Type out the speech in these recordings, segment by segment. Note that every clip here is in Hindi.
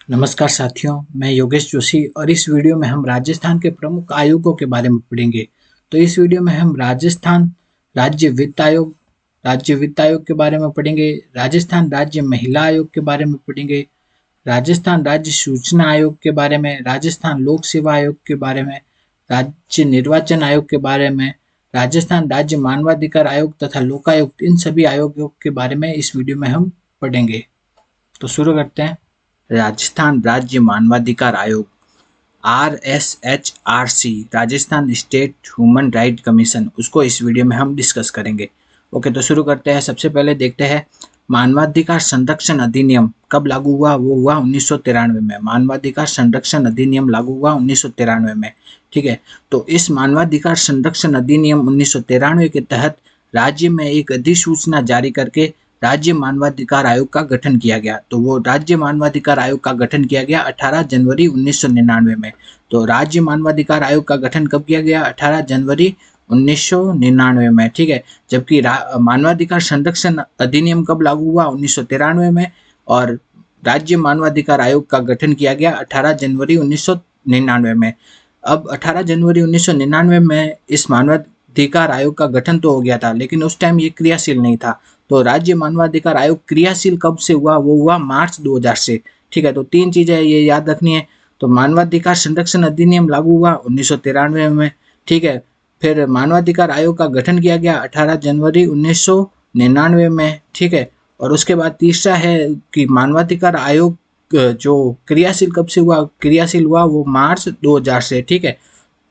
नमस्कार साथियों, मैं योगेश जोशी और इस वीडियो में हम राजस्थान के प्रमुख आयोगों के बारे में पढ़ेंगे। तो इस वीडियो में हम राजस्थान राज्य वित्त आयोग के बारे में पढ़ेंगे, राजस्थान राज्य महिला आयोग के बारे में पढ़ेंगे, राजस्थान राज्य सूचना आयोग के बारे में, राजस्थान लोक सेवा आयोग के बारे में, राज्य निर्वाचन आयोग के बारे में, राजस्थान राज्य मानवाधिकार आयोग तथा लोकायुक्त, इन सभी आयोगों के बारे में इस वीडियो में हम पढ़ेंगे। तो शुरू करते हैं। राजस्थान राज्य मानवाधिकार आयोग RSHRC, Rajasthan state human right commission, उसको इस वीडियो में हम डिस्कस करेंगे। ओके, तो शुरू करते हैं। सबसे पहले देखते हैं मानवाधिकार संरक्षण अधिनियम कब लागू हुआ। वो हुआ 1993 में। मानवाधिकार संरक्षण अधिनियम लागू हुआ 1993 में। ठीक है, तो इस मानवाधिकार संरक्षण अधिनियम 1993 के तहत राज्य में एक अधिसूचना जारी करके राज्य मानवाधिकार आयोग का गठन किया गया। तो वो राज्य मानवाधिकार आयोग का गठन किया गया 18 जनवरी 1999 में। तो राज्य मानवाधिकार आयोग का गठन कब किया गया? 18 जनवरी 1999 में। ठीक है, जबकि मानवाधिकार संरक्षण अधिनियम कब लागू हुआ? 1993 में। और राज्य मानवाधिकार आयोग का गठन किया गया 18 जनवरी 1999 में। अब 18 जनवरी 1999 में इस मानवाधिकार आयोग का गठन तो हो गया था, लेकिन उस टाइम ये क्रियाशील नहीं था। तो राज्य मानवाधिकार आयोग क्रियाशील कब से हुआ? वो हुआ मार्च 2000 से। ठीक है, तो तीन चीजें ये याद रखनी है। तो मानवाधिकार संरक्षण अधिनियम लागू हुआ 1993 में। ठीक है, फिर मानवाधिकार आयोग का गठन किया गया 18 जनवरी 1999 में। ठीक है, और उसके बाद तीसरा है कि मानवाधिकार आयोग जो क्रियाशील कब से हुआ? क्रियाशील हुआ वो मार्च 2000 से। ठीक है,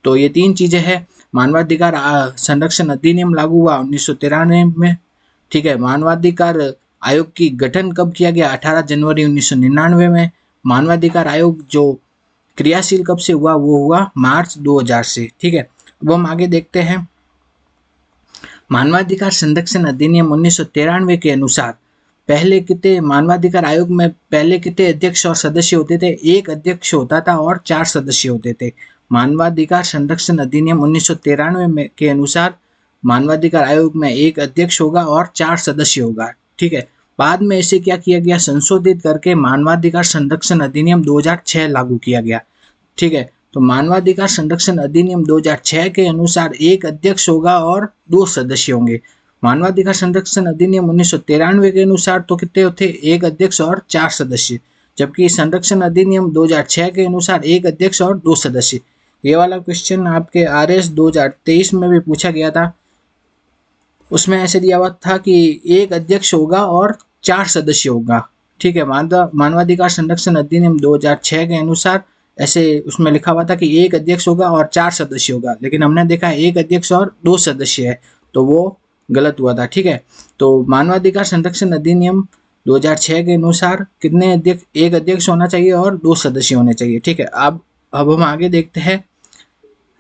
तो ये तीन चीजें हैं। मानवाधिकार संरक्षण अधिनियम लागू हुआ 1993 में। ठीक है, मानवाधिकार आयोग की गठन कब किया गया? 18 जनवरी 1999 में। मानवाधिकार आयोग जो क्रियाशील कब से हुआ? वो हुआ मार्च 2000 से। ठीक है, अब हम आगे देखते हैं। मानवाधिकार संरक्षण अधिनियम 1993 के अनुसार पहले कितने मानवाधिकार आयोग में पहले कितने अध्यक्ष और सदस्य होते थे? एक अध्यक्ष होता था और 4 सदस्य होते थे। मानवाधिकार संरक्षण अधिनियम 1993 में के अनुसार मानवाधिकार आयोग में एक अध्यक्ष होगा और 4 सदस्य होगा। ठीक है, बाद में इसे क्या किया गया? संशोधित करके मानवाधिकार संरक्षण अधिनियम 2006 लागू किया गया। ठीक है, तो मानवाधिकार संरक्षण अधिनियम 2006 के अनुसार एक अध्यक्ष होगा और 2 सदस्य होंगे। मानवाधिकार संरक्षण अधिनियम 1993 के अनुसार तो कितने होते? एक अध्यक्ष और 4 सदस्य, जबकि संरक्षण अधिनियम 2006 के अनुसार एक अध्यक्ष और 2 सदस्य। ये वाला क्वेश्चन आपके RS 2023 में भी पूछा गया था। उसमें ऐसे दिया हुआ था कि एक अध्यक्ष होगा और 4 सदस्य होगा। ठीक है, मानवाधिकार संरक्षण अधिनियम 2006 के अनुसार ऐसे उसमें लिखा हुआ था कि एक अध्यक्ष होगा और 4 सदस्य होगा, लेकिन हमने देखा एक अध्यक्ष और 2 सदस्य है, तो वो गलत हुआ था। ठीक है, तो मानवाधिकार संरक्षण अधिनियम 2006 के अनुसार कितने अध्यक्ष? एक अध्यक्ष होना चाहिए और 2 सदस्य होने चाहिए। ठीक है, अब हम आगे देखते हैं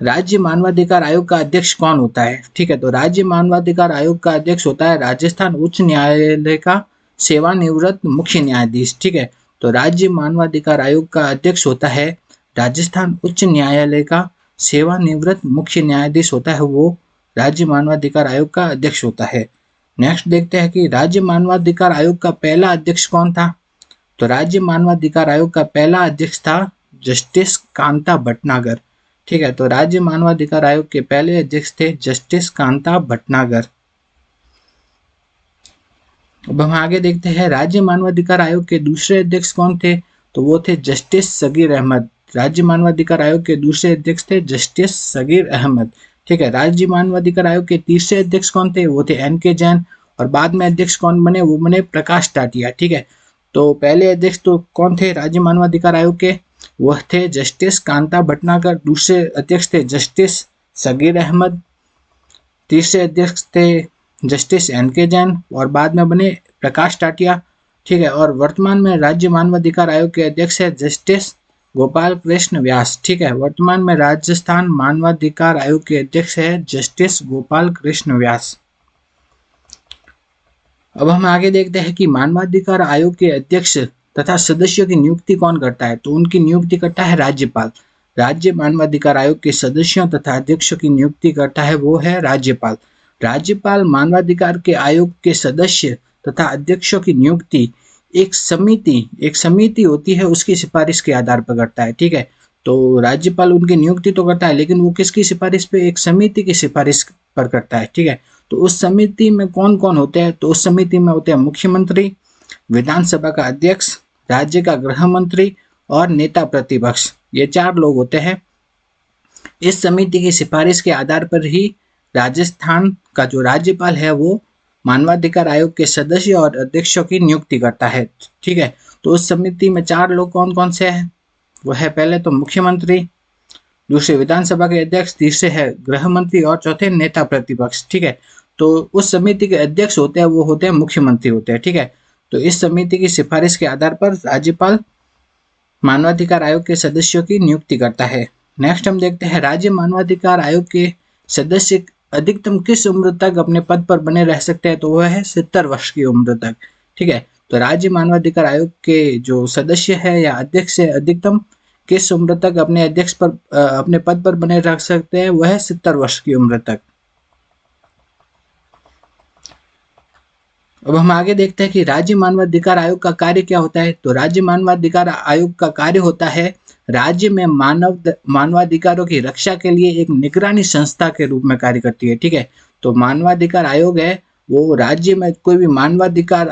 राज्य मानवाधिकार आयोग का अध्यक्ष कौन होता है। ठीक है, तो राज्य मानवाधिकार आयोग का अध्यक्ष होता है राजस्थान उच्च न्यायालय का सेवानिवृत्त मुख्य न्यायाधीश। ठीक है, तो राज्य मानवाधिकार आयोग का अध्यक्ष होता है राजस्थान उच्च न्यायालय का सेवानिवृत्त मुख्य न्यायाधीश होता है, वो राज्य मानवाधिकार आयोग का अध्यक्ष होता है। नेक्स्ट देखते हैं कि राज्य मानवाधिकार आयोग का पहला अध्यक्ष कौन था। तो राज्य मानवाधिकार आयोग का पहला अध्यक्ष था जस्टिस कांता भटनागर। ठीक है, तो राज्य मानवाधिकार आयोग के पहले अध्यक्ष थे जस्टिस कांता भटनागर। अब हम आगे देखते हैं राज्य मानवाधिकार आयोग के दूसरे अध्यक्ष कौन थे। तो वो थे जस्टिस सगीर अहमद। राज्य मानवाधिकार आयोग के दूसरे अध्यक्ष थे जस्टिस सगीर अहमद। ठीक है, राज्य मानवाधिकार आयोग के तीसरे अध्यक्ष कौन थे? वो थे NK जैन। और बाद में अध्यक्ष कौन बने? वो बने प्रकाश टाटिया। ठीक है, तो पहले अध्यक्ष तो कौन थे राज्य मानवाधिकार आयोग के? वह थे जस्टिस कांता भटनागर। दूसरे अध्यक्ष थे जस्टिस सगीर अहमद। तीसरे अध्यक्ष थे जस्टिस NK जैन और बाद में बने प्रकाश टाटिया। ठीक है, और वर्तमान में राज्य मानवाधिकार आयोग के अध्यक्ष है जस्टिस गोपाल कृष्ण व्यास। ठीक है, वर्तमान में राजस्थान मानवाधिकार आयोग के अध्यक्ष है जस्टिस गोपाल कृष्ण व्यास। अब हम आगे देखते हैं कि मानवाधिकार आयोग के अध्यक्ष तथा सदस्यों की नियुक्ति कौन करता है। तो उनकी नियुक्ति करता है राज्यपाल। राज्य मानवाधिकार आयोग के सदस्यों तथा अध्यक्षों की नियुक्ति करता है वो है राज्यपाल। राज्यपाल मानवाधिकार के आयोग के सदस्य तथा अध्यक्षों की नियुक्ति एक समिति होती है, उसकी सिफारिश के आधार पर करता है। ठीक है, तो राज्यपाल उनकी नियुक्ति तो करता है, लेकिन वो किसकी सिफारिश पे? एक समिति की सिफारिश पर करता है। ठीक है, तो उस समिति में कौन कौन होते हैं? तो उस समिति में होते हैं मुख्यमंत्री, विधानसभा का अध्यक्ष, राज्य का गृह मंत्री और नेता प्रतिपक्ष। ये 4 लोग होते हैं। इस समिति की सिफारिश के आधार पर ही राजस्थान का जो राज्यपाल है वो मानवाधिकार आयोग के सदस्य और अध्यक्षों की नियुक्ति करता है। ठीक है, तो उस समिति में 4 लोग कौन कौन से हैं? वो है पहले तो मुख्यमंत्री, दूसरे विधानसभा के अध्यक्ष, तीसरे है गृह मंत्री और चौथे नेता प्रतिपक्ष। ठीक है, तो उस समिति के अध्यक्ष होते हैं वो होते हैं मुख्यमंत्री होते हैं। ठीक है, तो इस समिति की सिफारिश के आधार पर राज्यपाल मानवाधिकार आयोग के सदस्यों की नियुक्ति करता है। नेक्स्ट हम देखते हैं राज्य मानवाधिकार आयोग के सदस्य अधिकतम किस उम्र तक अपने पद पर बने रह सकते हैं? तो वह है 70 वर्ष की उम्र तक। ठीक है, तो राज्य मानवाधिकार आयोग के जो सदस्य है या अध्यक्ष है अधिकतम किस उम्र तक अपने पद पर बने रह सकते हैं? वह है 70 वर्ष की उम्र तक। अब हम आगे देखते हैं कि राज्य मानवाधिकार आयोग का कार्य क्या होता है। तो राज्य मानवाधिकार आयोग का कार्य होता है राज्य में मानवाधिकारों की रक्षा के लिए एक निगरानी संस्था के रूप में कार्य करती है। ठीक है, तो मानवाधिकार आयोग है वो राज्य में कोई भी मानवाधिकार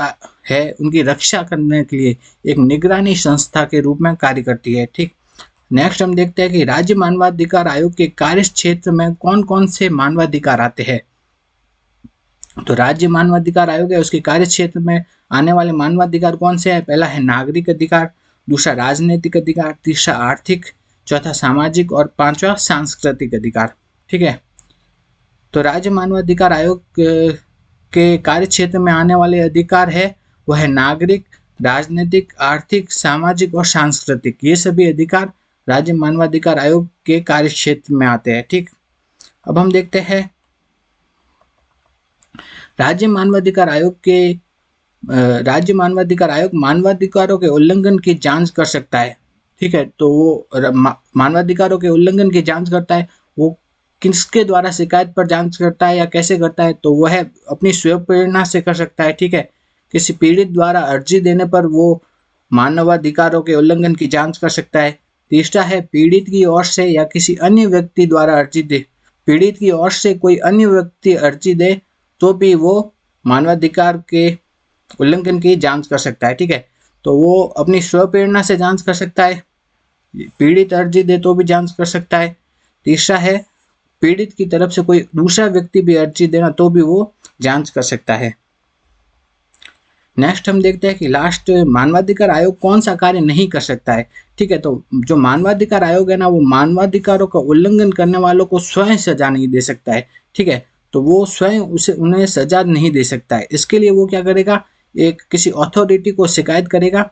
है उनकी रक्षा करने के लिए एक निगरानी संस्था के रूप में कार्य करती है। ठीक, नेक्स्ट हम देखते हैं कि राज्य मानवाधिकार आयोग के कार्य क्षेत्र में कौन कौन से मानवाधिकार आते हैं। तो राज्य मानवाधिकार आयोग है उसके कार्य क्षेत्र में आने वाले मानवाधिकार कौन से हैं? पहला है नागरिक अधिकार, दूसरा राजनीतिक अधिकार, तीसरा आर्थिक, चौथा सामाजिक और पांचवा सांस्कृतिक अधिकार। ठीक है, तो राज्य मानवाधिकार आयोग के कार्य क्षेत्र में आने वाले अधिकार है वह है नागरिक, राजनीतिक, आर्थिक, सामाजिक और सांस्कृतिक। ये सभी अधिकार राज्य मानवाधिकार आयोग के कार्य क्षेत्र में आते हैं। ठीक, अब हम देखते हैं राज्य मानवाधिकार आयोग मानवाधिकारों के उल्लंघन की जांच कर सकता है। ठीक है, तो वो मानवाधिकारों के उल्लंघन की जांच करता है। वो किसके द्वारा शिकायत पर जांच करता है या कैसे करता है? तो वह अपनी स्वयं प्रेरणा से कर सकता है। ठीक है, किसी पीड़ित द्वारा अर्जी देने पर वो मानवाधिकारों के उल्लंघन की जांच कर सकता है। तीसरा है पीड़ित की ओर से या किसी अन्य व्यक्ति द्वारा अर्जी दे, पीड़ित की ओर से कोई अन्य व्यक्ति अर्जी दे तो भी वो मानवाधिकार के उल्लंघन की जांच कर सकता है। ठीक है, तो वो अपनी स्वप्रेरणा से जांच कर सकता है, पीड़ित अर्जी दे तो भी जांच कर सकता है। तीसरा है पीड़ित की तरफ से कोई दूसरा व्यक्ति भी अर्जी देना तो भी वो जांच कर सकता है। नेक्स्ट हम देखते हैं कि लास्ट मानवाधिकार आयोग कौन सा कार्य नहीं कर सकता है। ठीक है, तो जो मानवाधिकार आयोग है ना वो मानवाधिकारों का उल्लंघन करने वालों को स्वयं सजा नहीं दे सकता है। ठीक है, तो वो स्वयं उन्हें सजा नहीं दे सकता है। इसके लिए वो क्या करेगा, एक किसी अथॉरिटी को शिकायत करेगा,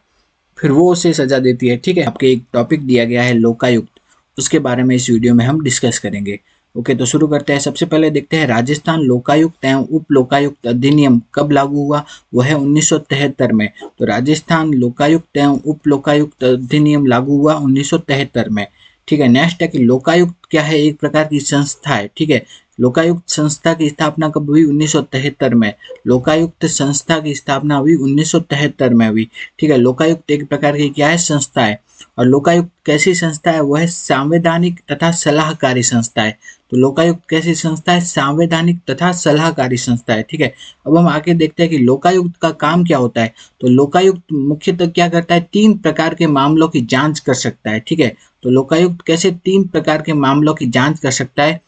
फिर वो उसे सजा देती है। ठीक है, आपके एक टॉपिक दिया गया है लोकायुक्त, उसके बारे में इस वीडियो में हम डिस्कस करेंगे। ओके, तो शुरू करते हैं। सबसे पहले देखते हैं राजस्थान लोकायुक्त एवं उप लोकायुक्त अधिनियम कब लागू हुआ। वह है 1973 में। तो राजस्थान लोकायुक्त एवं उप लोकायुक्त अधिनियम लागू हुआ 1973 में। ठीक है, नेक्स्ट है कि लोकायुक्त क्या है, एक प्रकार की संस्था है। ठीक है, लोकायुक्त संस्था की स्थापना कब हुई? 1973 में। लोकायुक्त संस्था की स्थापना हुई 1973 में हुई। ठीक है, लोकायुक्त एक प्रकार की क्या है, संस्था है। और लोकायुक्त कैसी संस्था है? वह संवैधानिक तथा सलाहकारी संस्था है। तो लोकायुक्त कैसी संस्था है? संवैधानिक तथा सलाहकारी संस्था है। ठीक है, अब हम आगे देखते हैं कि लोकायुक्त का काम क्या होता है। तो लोकायुक्त मुख्यतः क्या करता है, 3 प्रकार के मामलों की जांच कर सकता है। ठीक है, तो लोकायुक्त कैसे 3 प्रकार के मामलों की जांच कर सकता है?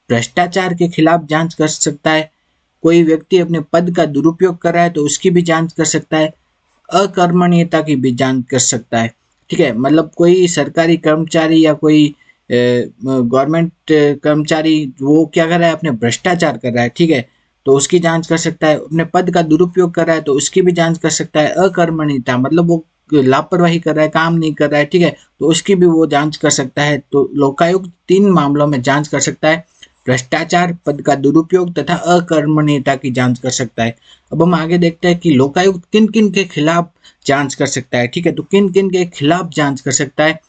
भ्रष्टाचार के खिलाफ जांच कर सकता है, कोई व्यक्ति अपने पद का दुरुपयोग कर रहा है तो उसकी भी जांच कर सकता है, अकर्मण्यता की भी जांच कर सकता है। ठीक है, मतलब कोई सरकारी कर्मचारी या कोई गवर्नमेंट कर्मचारी वो क्या कर रहा है, अपने भ्रष्टाचार कर रहा है। ठीक है, तो उसकी जांच कर सकता है। अपने पद का दुरुपयोग कर रहा है तो उसकी भी जांच कर सकता है। अकर्मण्यता मतलब वो लापरवाही कर रहा है, काम नहीं कर रहा है। ठीक है, तो उसकी भी वो जांच कर सकता है। तो लोकायुक्त 3 मामलों में जांच कर सकता है, भ्रष्टाचार, पद का दुरुपयोग तथा अकर्मण्यता की जांच कर सकता है। अब हम आगे देखते हैं कि लोकायुक्त किन किन के खिलाफ जांच कर सकता है। ठीक है, तो किन किन के खिलाफ जांच कर सकता है।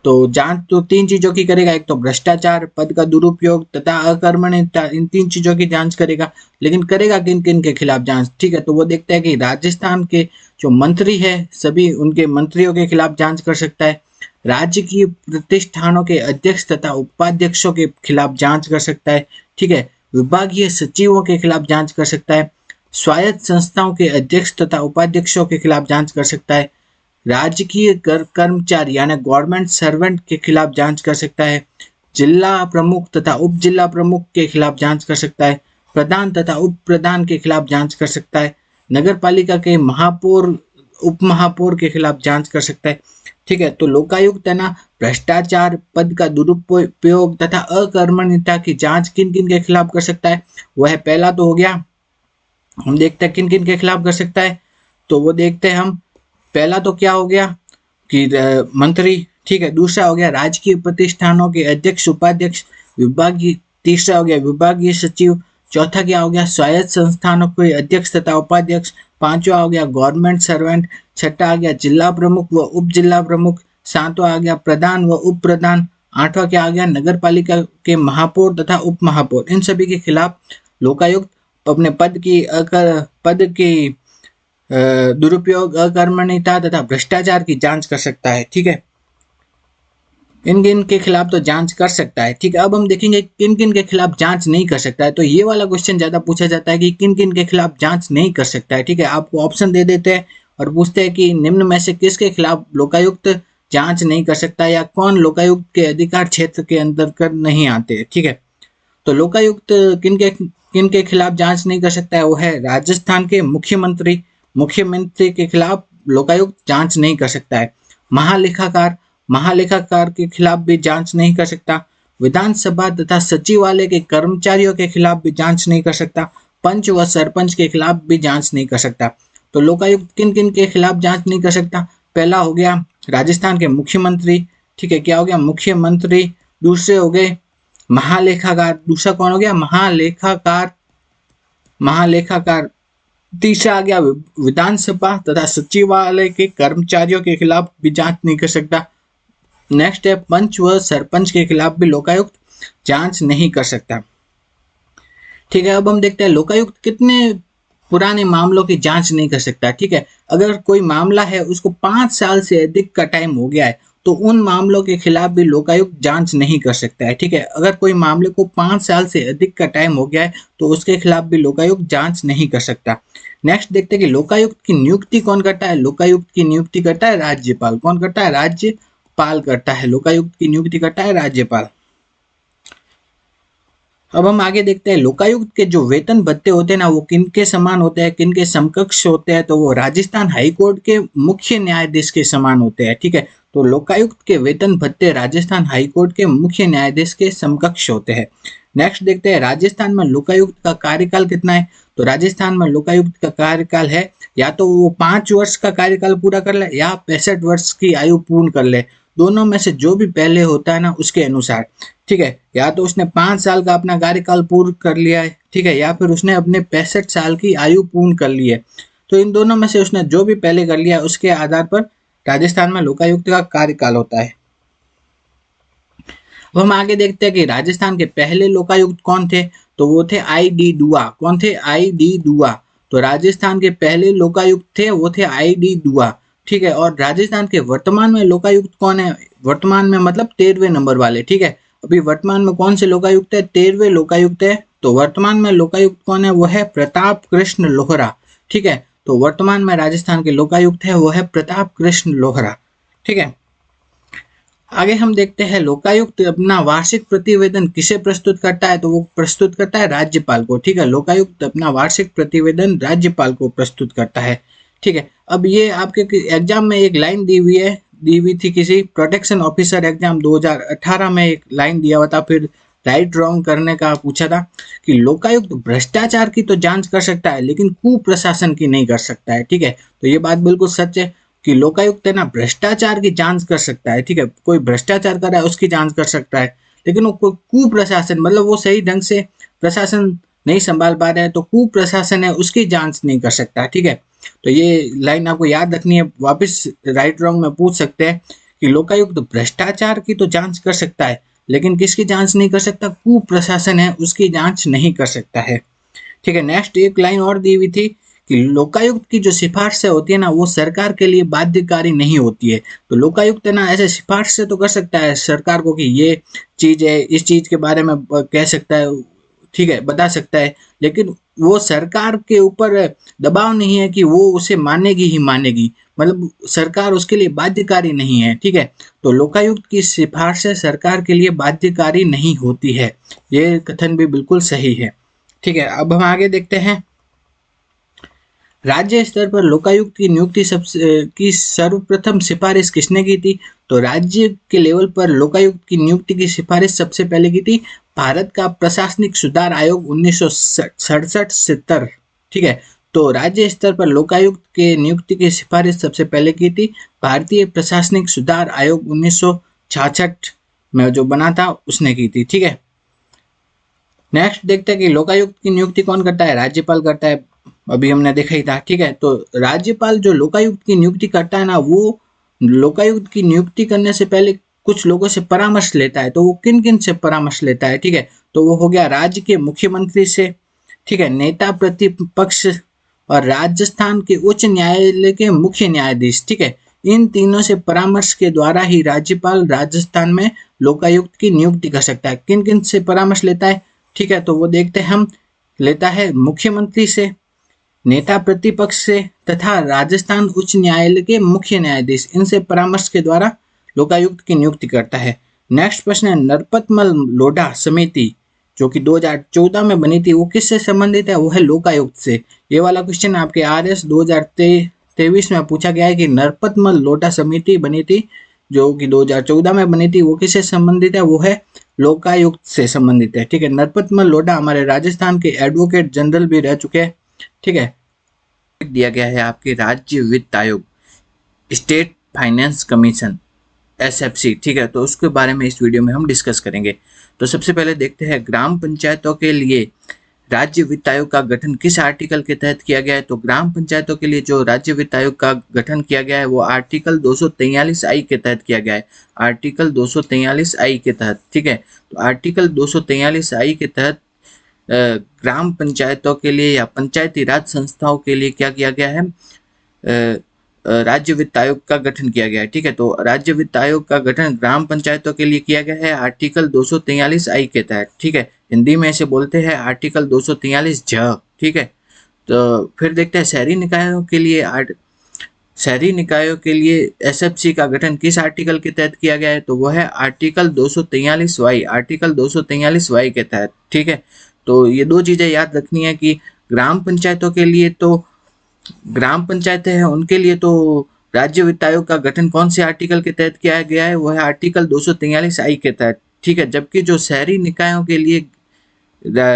तो जांच तो तीन चीजों की करेगा, एक तो भ्रष्टाचार, पद का दुरुपयोग तथा अकर्मण्यता, इन तीन चीजों की जांच करेगा। लेकिन करेगा किन किन के खिलाफ जांच, ठीक है, तो वो देखता है कि राजस्थान के जो मंत्री है सभी उनके मंत्रियों के खिलाफ जांच कर सकता है, राज्य की प्रतिष्ठानों के अध्यक्ष तथा उपाध्यक्षों के खिलाफ जांच कर सकता है, ठीक है, विभागीय सचिवों के खिलाफ जांच कर सकता है, स्वायत्त संस्थाओं के अध्यक्ष तथा उपाध्यक्षों के खिलाफ जांच कर सकता है, राजकीय कर्मचारी यानी गवर्नमेंट सर्वेंट के खिलाफ जांच कर सकता है, जिला प्रमुख तथा उप जिला प्रमुख के खिलाफ जांच कर सकता है, प्रधान तथा उप प्रधान के खिलाफ जांच कर सकता है, नगर पालिका के महापौर उप महापौर के खिलाफ जांच कर सकता है, ठीक है। तो लोकायुक्त है ना भ्रष्टाचार, पद का दुरुपयोग तथा अकर्मण्यता की जांच किन किन के खिलाफ कर सकता है, वह पहला तो हो गया, हम देखते हैं किन किन के खिलाफ कर सकता है, तो वो देखते हैं हम। पहला तो क्या हो गया कि मंत्री, ठीक है, दूसरा हो गया राजकीय प्रतिष्ठानों के अध्यक्ष उपाध्यक्ष विभागीय, तीसरा हो गया विभागीय सचिव, चौथा क्या हो गया स्वायत्त संस्थानों के अध्यक्ष तथा उपाध्यक्ष, पांचवा हो गया गवर्नमेंट सर्वेंट, छठा आ गया जिला प्रमुख व उप जिला प्रमुख, सातवां आ गया प्रधान व उप प्रधान, आठवां क्या आ गया नगर पालिका के महापौर तथा उप महापौर। इन सभी के खिलाफ लोकायुक्त अपने पद की दुरुपयोग, अकर्मण्यता तथा भ्रष्टाचार की जांच कर सकता है, ठीक है। इन किन के खिलाफ तो जांच कर सकता है, ठीक है। अब हम देखेंगे किन किन के खिलाफ जांच नहीं कर सकता है, तो ये वाला क्वेश्चन ज्यादा पूछा जाता है कि किन किन के खिलाफ जांच नहीं कर सकता है, ठीक है। आपको ऑप्शन दे देते हैं और पूछते हैं कि निम्न में से किसके खिलाफ लोकायुक्त जांच नहीं कर सकता या कौन लोकायुक्त के अधिकार क्षेत्र के अंतर्गत नहीं आते, ठीक है। तो लोकायुक्त किन के खिलाफ जांच नहीं कर सकता है, वो है राजस्थान के मुख्यमंत्री के खिलाफ लोकायुक्त जांच नहीं कर सकता है, महालेखाकार के खिलाफ भी जांच नहीं कर सकता, विधानसभा तथा सचिवालय के कर्मचारियों के खिलाफ भी जांच नहीं कर सकता, पंच व सरपंच के खिलाफ भी जांच नहीं कर सकता। तो लोकायुक्त किन किन के खिलाफ जांच नहीं कर सकता, पहला हो गया राजस्थान के मुख्यमंत्री, ठीक है, क्या हो गया मुख्यमंत्री, दूसरे हो गए महालेखाकार, दूसरा कौन हो गया महालेखाकार, तीसरा आ गया विधानसभा तथा सचिवालय के कर्मचारियों के खिलाफ भी जांच नहीं कर सकता। नेक्स्ट है पंच व सरपंच के खिलाफ भी लोकायुक्त जांच नहीं कर सकता, ठीक है। अब हम देखते हैं लोकायुक्त कितने पुराने मामलों की जांच नहीं कर सकता, ठीक है। अगर कोई मामला है उसको 5 साल से अधिक का टाइम हो गया है तो उन मामलों के खिलाफ भी लोकायुक्त जांच नहीं कर सकता है, ठीक है। अगर कोई मामले को 5 साल से अधिक का टाइम हो गया है तो उसके खिलाफ भी लोकायुक्त जांच नहीं कर सकता। नेक्स्ट देखते हैं कि लोकायुक्त की नियुक्ति कौन करता है, लोकायुक्त की नियुक्ति करता है राज्यपाल। कौन करता है, राज्यपाल करता है, लोकायुक्त की नियुक्ति करता है राज्यपाल। अब हम आगे देखते हैं लोकायुक्त के जो वेतन भत्ते होते हैं ना वो किनके समान होते हैं, किनके समकक्ष होते हैं, तो वो राजस्थान हाईकोर्ट के मुख्य न्यायाधीश के समान होते हैं, ठीक है। तो लोकायुक्त के वेतन भत्ते राजस्थान हाईकोर्ट के मुख्य न्यायाधीश के समकक्ष होते हैं। नेक्स्ट देखते हैं राजस्थान में लोकायुक्त का कार्यकाल कितना है, तो राजस्थान में लोकायुक्त का कार्यकाल है या तो वो 5 वर्ष का कार्यकाल पूरा कर ले या 65 वर्ष की आयु पूर्ण कर ले, दोनों में से जो भी पहले होता है ना उसके अनुसार, ठीक है। या तो उसने 5 साल का अपना कार्यकाल पूर्ण कर लिया है, ठीक है, या फिर उसने अपने 65 साल की आयु पूर्ण कर ली है, तो इन दोनों में से उसने जो भी पहले कर लिया उसके आधार पर राजस्थान में लोकायुक्त का कार्यकाल होता है। अब हम आगे देखते हैं कि राजस्थान के पहले लोकायुक्त कौन थे, तो वो थे आई डी दुआ। कौन थे, आई डी दुआ। तो राजस्थान के पहले लोकायुक्त थे वो थे आई डी दुआ, ठीक है। और राजस्थान के वर्तमान में लोकायुक्त कौन है, वर्तमान में मतलब 13वें नंबर वाले, ठीक है। अभी वर्तमान में कौन से लोकायुक्त है, 13वें लोकायुक्त है। तो वर्तमान में लोकायुक्त कौन है, वो है प्रताप कृष्ण लोहरा, ठीक है। तो वर्तमान में राजस्थान के लोकायुक्त है वो है प्रताप कृष्ण लोहरा, ठीक है। आगे हम देखते हैं लोकायुक्त अपना वार्षिक प्रतिवेदन किसे प्रस्तुत करता है, तो वो प्रस्तुत करता है राज्यपाल को, ठीक है। लोकायुक्त अपना वार्षिक प्रतिवेदन राज्यपाल को प्रस्तुत करता है, ठीक है। अब ये आपके एग्जाम में एक लाइन दी हुई थी किसी प्रोटेक्शन ऑफिसर एग्जाम 2018 में एक लाइन दिया हुआ था, फिर राइट रॉन्ग करने का पूछा था कि लोकायुक्त भ्रष्टाचार की तो जांच कर सकता है लेकिन कुप्रशासन की नहीं कर सकता है, ठीक है। तो ये बात बिल्कुल सच है कि लोकायुक्त है ना भ्रष्टाचार की जांच कर सकता है, ठीक है। कोई भ्रष्टाचार कर रहा है उसकी जांच कर सकता है, लेकिन वो कोई कुप्रशासन मतलब वो सही ढंग से प्रशासन नहीं संभाल पा रहे हैं तो कुप्रशासन है उसकी जांच नहीं कर सकता, ठीक है। तो ये लाइन आपको याद रखनी है, वापस राइट रॉन्ग में पूछ सकते हैं कि लोकायुक्त भ्रष्टाचार की तो जांच कर सकता है, लेकिन किसकी जांच नहीं कर सकता? कुप्रशासन है उसकी जांच नहीं कर सकता है। ठीक है, नेक्स्ट एक लाइन और दी हुई थी कि लोकायुक्त की जो सिफारिशें होती है ना वो सरकार के लिए बाध्यकारी नहीं होती है। तो लोकायुक्त है ना ऐसे सिफारिशें तो कर सकता है सरकार को कि ये चीज है, इस चीज के बारे में कह सकता है, ठीक है, बता सकता है, लेकिन वो सरकार के ऊपर दबाव नहीं है कि वो उसे मानेगी ही मानेगी, मतलब सरकार उसके लिए बाध्यकारी नहीं है। ठीक है, तो लोकायुक्त की सिफारिशें सरकार के लिए बाध्यकारी नहीं होती है, ये कथन भी बिल्कुल सही है। ठीक है, अब हम आगे देखते हैं। राज्य स्तर पर लोकायुक्त की नियुक्ति की सर्वप्रथम सिफारिश किसने की थी? तो राज्य के लेवल पर लोकायुक्त की नियुक्ति की सिफारिश सबसे पहले की थी भारत का प्रशासनिक सुधार आयोग 1967-70। ठीक है, तो राज्य स्तर पर लोकायुक्त के नियुक्ति की सिफारिश सबसे पहले की थी भारतीय प्रशासनिक सुधार आयोग 1966 में जो बना था उसने की थी। ठीक है, नेक्स्ट देखते हैं कि लोकायुक्त की नियुक्ति कौन करता है? राज्यपाल करता है, अभी हमने देखा ही था। ठीक है, तो राज्यपाल जो लोकायुक्त की नियुक्ति करता है ना वो लोकायुक्त की नियुक्ति करने से पहले कुछ लोगों से परामर्श लेता है। तो वो किन किन से परामर्श लेता है? ठीक है, तो वो हो गया राज्य के मुख्यमंत्री से, ठीक है, नेता प्रतिपक्ष और राजस्थान के उच्च न्यायालय के मुख्य न्यायाधीश। ठीक है, इन तीनों से परामर्श के द्वारा ही राज्यपाल राजस्थान में लोकायुक्त की नियुक्ति कर सकता है। किन किन से परामर्श लेता है? ठीक है, तो वो देखते हैं हम। लेता है मुख्यमंत्री से, नेता प्रतिपक्ष से तथा राजस्थान उच्च न्यायालय के मुख्य न्यायाधीश, इनसे परामर्श के द्वारा लोकायुक्त की नियुक्ति करता है। नेक्स्ट प्रश्न है नरपतमल लोढ़ा समिति जो कि 2014 में बनी थी, वो किससे संबंधित है? वो है लोकायुक्त से। ये वाला क्वेश्चन आपके RS 2023 में पूछा गया है कि नरपतमल लोढ़ा समिति बनी थी जो कि 2014 में बनी थी, वो किससे संबंधित है? वो है लोकायुक्त से संबंधित है। ठीक है, नरपतमल लोढ़ा हमारे राजस्थान के एडवोकेट जनरल भी रह चुके हैं। ठीक है, दिया गया है आपके राज्य वित्त आयोग, स्टेट फाइनेंस कमीशन, SFC। ठीक है, तो उसके बारे में इस वीडियो में हम डिस्कस करेंगे। तो सबसे पहले देखते हैं ग्राम पंचायतों के लिए राज्य वित्त आयोग का गठन किस आर्टिकल के तहत किया गया है? तो ग्राम पंचायतों के लिए जो राज्य वित्त आयोग का गठन किया गया है वो आर्टिकल 243I के तहत किया गया है, आर्टिकल 243I के तहत। ठीक है, तो आर्टिकल 243I के तहत ग्राम पंचायतों के लिए या पंचायती राज संस्थाओं के लिए क्या किया गया है? राज्य वित्त आयोग का गठन किया गया है। ठीक है, तो राज्य वित्त आयोग का गठन ग्राम पंचायतों के लिए किया गया है आर्टिकल 243I के तहत। ठीक है, हिंदी में इसे बोलते हैं आर्टिकल 243 ज। ठीक है, तो फिर देखते हैं शहरी निकायों के लिए SFC का गठन किस आर्टिकल के तहत किया गया है? तो वो है आर्टिकल 243Y, आर्टिकल 243Y के तहत। ठीक है, तो ये दो चीजें याद रखनी है कि ग्राम पंचायतों के लिए तो ग्राम पंचायतें हैं उनके लिए तो राज्य वित्त आयोग का गठन कौन से आर्टिकल के तहत किया गया है? वो है आर्टिकल 243I के तहत। ठीक है, जबकि जो शहरी निकायों के लिए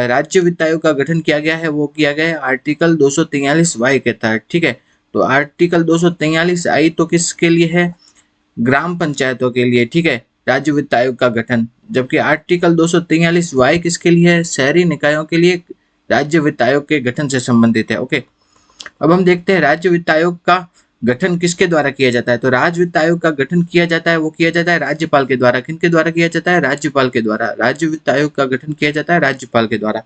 राज्य वित्त आयोग का गठन किया गया है वो किया गया है आर्टिकल 243Y के तहत। ठीक है, तो आर्टिकल 243I तो किसके लिए है? ग्राम पंचायतों के लिए। ठीक है, राज्य वित्त आयोग का गठन, जबकि आर्टिकल 243Y किसके लिए है? शहरी निकायों के लिए राज्य वित्त आयोग के गठन से संबंधित है। ओके, अब हम देखते हैं राज्य वित्त आयोग का गठन किसके द्वारा किया जाता है? तो राज्य वित्त आयोग का गठन किया जाता है, वो किया जाता है राज्यपाल के द्वारा। किनके द्वारा किया जाता है? राज्यपाल के द्वारा। राज्य वित्त आयोग का गठन किया जाता है राज्यपाल के द्वारा।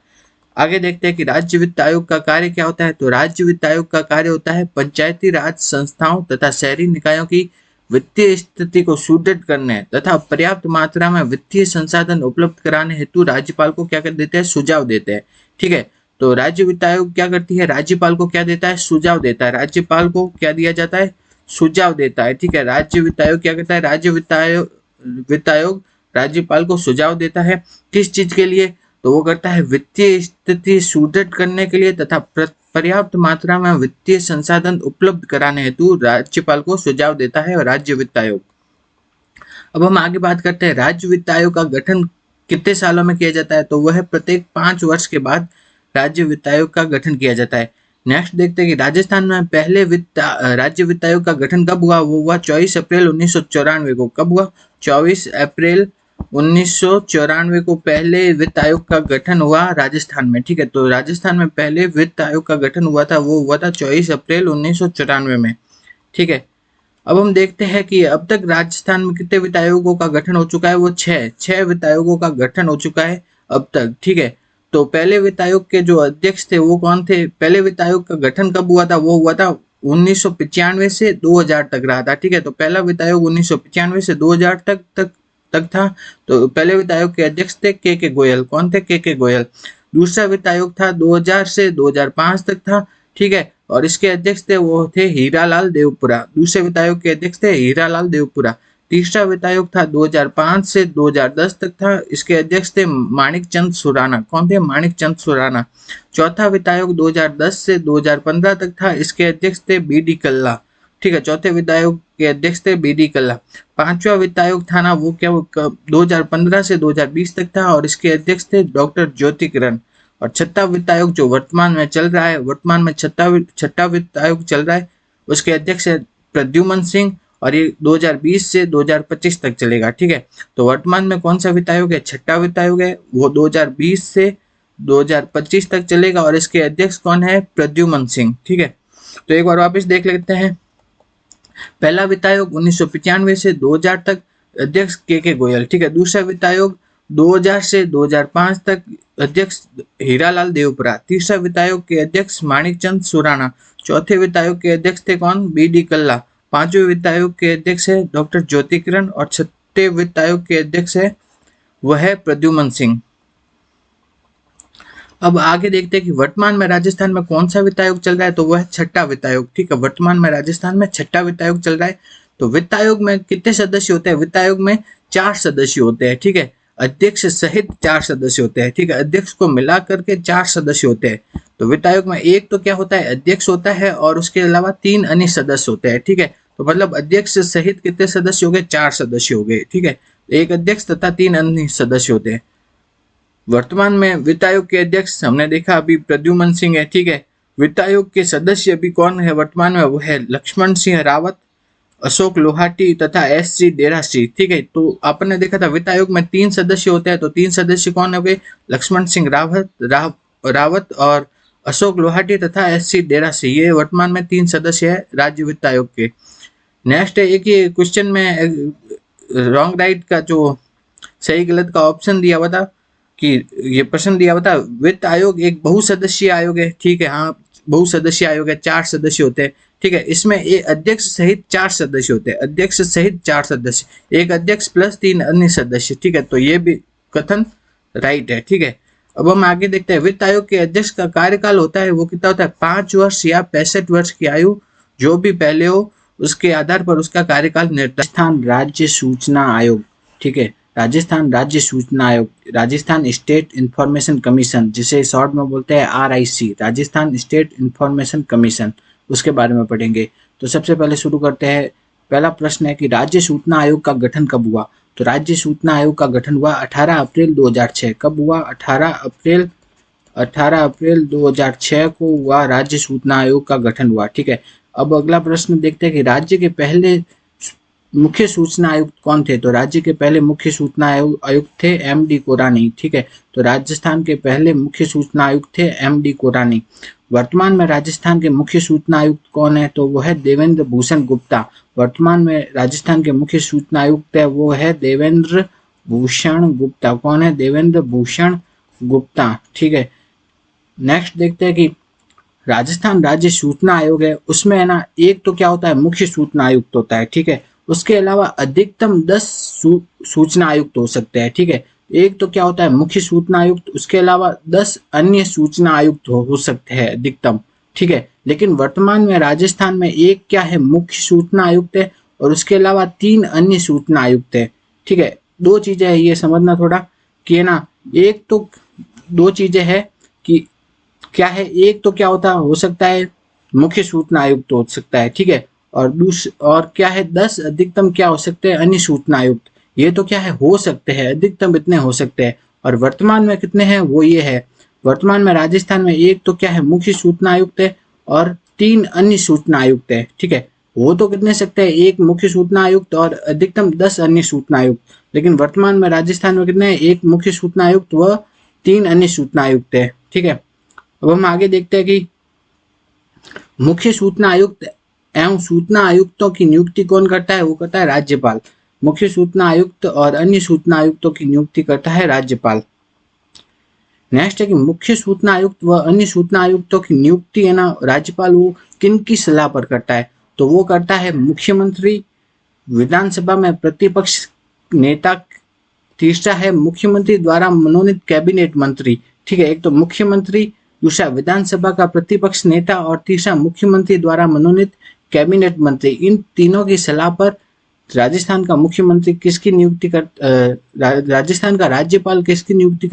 आगे देखते हैं कि राज्य वित्त आयोग का कार्य क्या होता है? तो राज्य वित्त आयोग का कार्य होता है पंचायती राज संस्थाओं तथा शहरी निकायों की वित्तीय स्थिति को सुदृढ़ करने तथा पर्याप्त मात्रा में वित्तीय संसाधन उपलब्ध कराने हेतु राज्यपाल को क्या कर देते हैं? सुझाव देते हैं। ठीक है, तो राज्य वित्त आयोग क्या करती है? राज्यपाल को क्या देता है? सुझाव देता है। राज्यपाल को क्या दिया जाता है? सुझाव देता है। ठीक है, राज्य वित्त आयोग क्या करता है? राज्य वित्त आयोग राज्यपाल को सुझाव देता है। किस चीज के लिए? तो वो करता है वित्तीय स्थिति सुदृढ़ करने के लिए तथा पर्याप्त मात्रा में वित्तीय संसाधन उपलब्ध कराने हेतु राज्यपाल को सुझाव देता है राज्य वित्त आयोग। अब हम आगे बात करते हैं राज्य वित्त आयोग का गठन कितने सालों में किया जाता है? तो वह प्रत्येक 5 वर्ष के बाद राज्य वित्त आयोग का गठन किया जाता है। नेक्स्ट देखते हैं कि राजस्थान में पहले राज्य वित्त आयोग का गठन कब हुआ? वो हुआ 24 अप्रैल 1994 को। कब हुआ? 24 अप्रैल 1994 को पहले वित्त आयोग का गठन हुआ राजस्थान में। ठीक है, तो राजस्थान में पहले वित्त आयोग का गठन हुआ था, वो हुआ था 24 अप्रैल 1994 में। ठीक है, अब हम देखते हैं कि अब तक राजस्थान में कितने वित्त आयोगों का गठन हो चुका है। वो छह वित्त आयोगों का गठन हो चुका है अब तक, ठीक है। तो पहले वित्त आयोग के जो अध्यक्ष थे वो कौन थे? पहले वित्त आयोग का गठन कब हुआ था? वो हुआ था 1995 से 2000 तक रहा था, ठीक है। तो पहला वित्त आयोग 1995 से 2000 तक था। तो पहले वित्त आयोग के अध्यक्ष थे के गोयल। कौन थे? के गोयल। दूसरा वित्त आयोग था 2000 से 2005 तक था, ठीक है। और इसके अध्यक्ष थे वो थे हीरालाल देवपुरा। दूसरे वित्त आयोग के अध्यक्ष थे हीरालाल देवपुरा। तीसरा वित्त आयोग था 2005 से 2010 तक था। इसके अध्यक्ष थे माणिक चंद सुराना। कौन थे? माणिक चंद सुराना। चौथा वित्त आयोग 2010 से 2015 तक था। इसके अध्यक्ष थे बी डी कल्ला, ठीक है। चौथे वित्त आयोग के अध्यक्ष थे बी डी कल्ला। पांचवा वित्त आयोग था ना वो क्या 2015 से 2020 तक था और इसके अध्यक्ष थे डॉक्टर ज्योति किरण। और छठा वित्त आयोग जो वर्तमान में चल रहा है, वर्तमान में छठा वित्त आयोग चल रहा है, उसके अध्यक्ष है प्रद्युमन सिंह और ये 2020 से 2025 तक चलेगा, ठीक है। तो वर्तमान में कौन सा वित्त आयोग है? छठा वित्त आयोग है, वो 2020 से 2025 तक चलेगा और इसके अध्यक्ष कौन है? प्रद्युमन सिंह, ठीक है। तो एक बार वापस देख लेते हैं। पहला वित्त आयोग 1995 से 2000 तक, अध्यक्ष के गोयल, ठीक है। दूसरा वित्त आयोग 2000 से 2005 तक, अध्यक्ष हीरालाल देवपुरा। तीसरा वित्त आयोग के अध्यक्ष माणिक चंद सुराना। चौथे वित्त आयोग के अध्यक्ष थे कौन? बी डी कल्ला। पांचवें वित्त आयोग के अध्यक्ष है डॉक्टर ज्योति किरण और छठे वित्त आयोग के अध्यक्ष है वह है प्रद्युमन सिंह। अब आगे देखते हैं कि वर्तमान में राजस्थान में कौन सा वित्त आयोग चल रहा है। तो वह है छठा वित्त आयोग, ठीक है। वर्तमान में राजस्थान में छठा वित्त आयोग चल रहा है। तो वित्त आयोग में कितने सदस्य होते हैं? वित्त आयोग में 4 सदस्य होते हैं, ठीक है। अध्यक्ष सहित 4 सदस्य होते हैं, ठीक है। अध्यक्ष को मिला करके 4 सदस्य होते हैं। तो वित्त आयोग में एक तो क्या होता है? अध्यक्ष होता है और उसके अलावा 3 अन्य सदस्य होते हैं, ठीक है। तो मतलब अध्यक्ष सहित कितने सदस्य हो गए? 4 सदस्य हो गए, ठीक है। एक अध्यक्ष तथा 3 अन्य सदस्य होते हैं। वर्तमान में वित्त आयोग के अध्यक्ष हमने देखा अभी प्रद्युमन सिंह है, ठीक है। वित्त आयोग के सदस्य अभी कौन है वर्तमान में? वो है लक्ष्मण सिंह रावत, अशोक लोहाटी तथा एस सी डेरासी, ठीक है। तो आपने देखा था वित्त आयोग में 3 सदस्य होते हैं। तो 3 सदस्य कौन हो गए? लक्ष्मण सिंह रावत और अशोक लोहाटी तथा एस सी डेरासी। ये वर्तमान में 3 सदस्य है राज्य वित्त आयोग के। नेक्स्ट है एक ये क्वेश्चन में रॉन्ग राइट का जो सही गलत का ऑप्शन दिया हुआ था कि ये प्रश्न दिया हुआ था, वित्त आयोग एक बहुसदस्यीय आयोग है, ठीक है। हाँ, बहुसदस्यीय आयोग है, 4 सदस्य होते हैं, ठीक है। इसमें एक अध्यक्ष सहित 4 सदस्य होते हैं, अध्यक्ष सहित 4 सदस्य, एक अध्यक्ष प्लस 3 अन्य सदस्य, ठीक है। तो ये भी कथन राइट है, ठीक है। अब हम आगे देखते हैं वित्त आयोग के अध्यक्ष का कार्यकाल होता है वो कितना होता है? 5 वर्ष या 65 वर्ष की आयु, जो भी पहले हो उसके आधार पर उसका कार्यकाल निर्धारित। राजस्थान राज्य सूचना आयोग, ठीक है। राजस्थान राज्य सूचना आयोग, राजस्थान स्टेट इंफॉर्मेशन कमीशन, जिसे शॉर्ट में बोलते हैं RIC, Rajasthan state information commission, उसके बारे में पढ़ेंगे। तो सबसे पहले शुरू करते हैं। पहला प्रश्न है कि राज्य सूचना आयोग का गठन कब हुआ? तो राज्य सूचना आयोग का गठन हुआ 18 अप्रैल 2006। कब हुआ? 18 अप्रैल 2006 को हुआ राज्य सूचना आयोग का गठन हुआ, ठीक है। अब अगला प्रश्न देखते हैं कि राज्य के पहले मुख्य सूचना आयुक्त कौन थे? तो राज्य के पहले मुख्य सूचना आयुक्त थे MD कोरानी, ठीक है। तो राजस्थान के पहले मुख्य सूचना आयुक्त थे MD कोरानी। वर्तमान में राजस्थान के मुख्य सूचना आयुक्त कौन है? तो वो है देवेंद्र भूषण गुप्ता। वर्तमान में राजस्थान के मुख्य सूचना आयुक्त है वो है देवेंद्र भूषण गुप्ता। कौन है? देवेंद्र भूषण गुप्ता, ठीक है। नेक्स्ट देखते हैं कि राजस्थान राज्य सूचना आयोग है, उसमें है ना एक तो क्या होता है? मुख्य सूचना आयुक्त होता है, ठीक है। उसके अलावा अधिकतम 10 सूचना आयुक्त हो सकते हैं, ठीक है। एक तो क्या होता है? मुख्य सूचना आयुक्त, उसके अलावा 10 अन्य सूचना आयुक्त हो सकते हैं अधिकतम, ठीक है। लेकिन वर्तमान में राजस्थान में एक क्या है? मुख्य सूचना आयुक्त है और उसके अलावा 3 अन्य सूचना आयुक्त है, ठीक है। 2 चीजें है ये समझना थोड़ा कि है ना, एक तो 2 चीजें है कि क्या है, एक तो क्या होता हो सकता है मुख्य सूचना आयुक्त हो सकता है, ठीक है। और क्या है 10 अधिकतम क्या हो सकते हैं? अन्य सूचना आयुक्त। ये तो क्या है? हो सकते हैं, अधिकतम इतने हो सकते हैं। और वर्तमान में कितने हैं? वो ये है, वर्तमान में राजस्थान में एक तो क्या है? मुख्य सूचना आयुक्त है और 3 अन्य सूचना आयुक्त है, ठीक है। वो तो कितने सकते हैं? एक मुख्य सूचना आयुक्त और अधिकतम 10 अन्य सूचना आयुक्त। लेकिन वर्तमान में राजस्थान में कितने हैं? एक मुख्य सूचना आयुक्त व 3 अन्य सूचना आयुक्त है, ठीक है। अब हम आगे देखते हैं कि मुख्य सूचना आयुक्त एवं सूचना आयुक्तों की नियुक्ति कौन करता है? वो करता है राज्यपाल। मुख्य सूचना आयुक्त और अन्य सूचना आयुक्तों की नियुक्ति करता है राज्यपाल। नेक्स्ट है कि मुख्य सूचना आयुक्त व अन्य सूचना आयुक्तों की नियुक्ति है ना राज्यपाल वो किन की सलाह पर करता है? तो वो करता है मुख्यमंत्री, विधानसभा में प्रतिपक्ष नेता, तीसरा है मुख्यमंत्री द्वारा मनोनीत कैबिनेट मंत्री। ठीक है, एक तो मुख्यमंत्री, दूसरा विधानसभा का प्रतिपक्ष नेता और तीसरा मुख्यमंत्री द्वारा मनोनीत कैबिनेट मंत्री। इन तीनों की सलाह पर राजस्थान का मुख्यमंत्री किसकी नियुक्ति राजस्थान का राज्यपाल किसकी नियुक्ति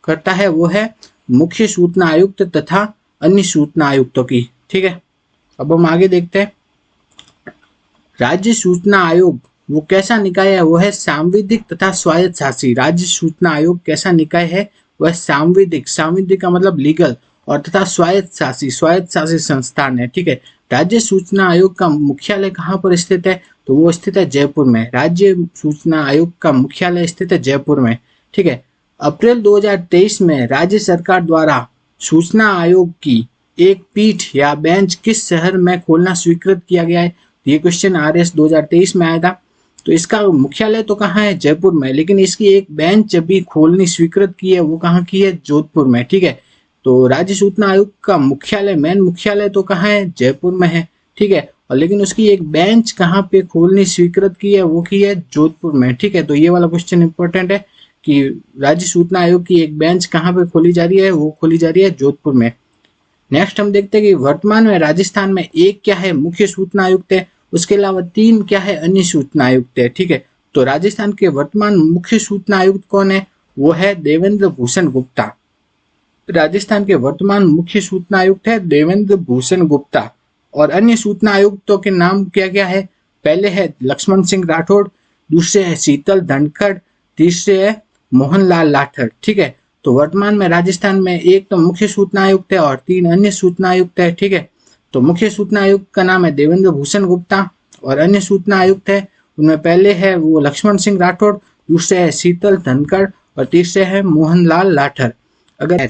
करता है? वो है मुख्य सूचना आयुक्त तथा अन्य सूचना आयुक्तों की। ठीक है, अब हम आगे देखते हैं। राज्य सूचना आयोग वो कैसा निकाय है? वो है सांविधिक तथा स्वायत्त शासी। राज्य सूचना आयोग कैसा निकाय है? वह सांविधिक, सांविधिक का मतलब लीगल, और तथा स्वायत्त शासी संस्थान है। ठीक है, राज्य सूचना आयोग का मुख्यालय कहाँ पर स्थित है? तो वो स्थित है जयपुर में। राज्य सूचना आयोग का मुख्यालय स्थित है जयपुर में। ठीक है, अप्रैल 2023 में राज्य सरकार द्वारा सूचना आयोग की एक पीठ या बेंच किस शहर में खोलना स्वीकृत किया गया है? ये क्वेश्चन RS 2023 में आया था। तो इसका मुख्यालय तो कहाँ है? जयपुर में, लेकिन इसकी एक बेंच अभी खोलनी स्वीकृत की है, वो कहाँ की है? जोधपुर में। ठीक है, तो राज्य सूचना आयोग का मुख्यालय, मेन मुख्यालय तो कहाँ है? जयपुर में है। ठीक है, और लेकिन उसकी एक बेंच कहाँ पे खोलनी स्वीकृत की है? वो की है जोधपुर में। ठीक है, तो ये वाला क्वेश्चन इंपॉर्टेंट है कि राज्य सूचना आयोग की एक बेंच कहाँ पे खोली जा रही है? वो खोली जा रही है जोधपुर में। नेक्स्ट हम देखते हैं कि वर्तमान में राजस्थान में एक क्या है? मुख्य सूचना आयुक्त है, उसके अलावा 3 क्या है? अन्य सूचना आयुक्त है। ठीक है, तो राजस्थान के वर्तमान मुख्य सूचना आयुक्त कौन है? वो है देवेंद्र भूषण गुप्ता। राजस्थान के वर्तमान मुख्य सूचना आयुक्त है देवेंद्र भूषण गुप्ता। और अन्य सूचना आयुक्तों के नाम क्या क्या है? पहले है लक्ष्मण सिंह राठौड़, दूसरे है शीतल धनखड़, तीसरे है मोहनलाल लाठर। ठीक है, तो वर्तमान में राजस्थान में एक तो मुख्य सूचना आयुक्त है और 3 अन्य सूचना आयुक्त है। ठीक है, तो मुख्य सूचना आयुक्त का नाम है देवेंद्र भूषण गुप्ता और अन्य सूचना आयुक्त है उनमें पहले है वो लक्ष्मण सिंह राठौड़, दूसरे है शीतल धनखड़ और तीसरे है मोहनलाल लाठर। अगर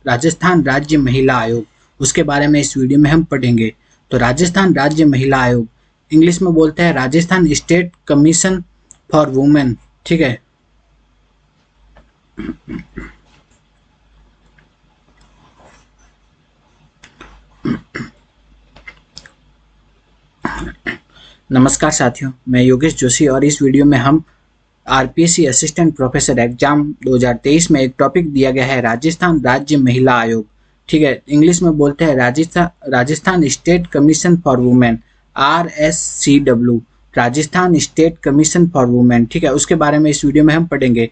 राजस्थान राज्य महिला आयोग, उसके बारे में इस वीडियो में हम पढ़ेंगे। तो राजस्थान राज्य महिला आयोग इंग्लिश में बोलते हैं Rajasthan state commission for women. ठीक है, नमस्कार साथियों, मैं योगेश जोशी और इस वीडियो में हम RPSC असिस्टेंट प्रोफेसर एग्जाम 2023 में एक टॉपिक दिया गया है राजस्थान राज्य महिला आयोग। ठीक है, इंग्लिश में बोलते हैं Rajasthan state commission for women, RSCW, Rajasthan state commission for women. ठीक है, उसके बारे में इस वीडियो में हम पढ़ेंगे।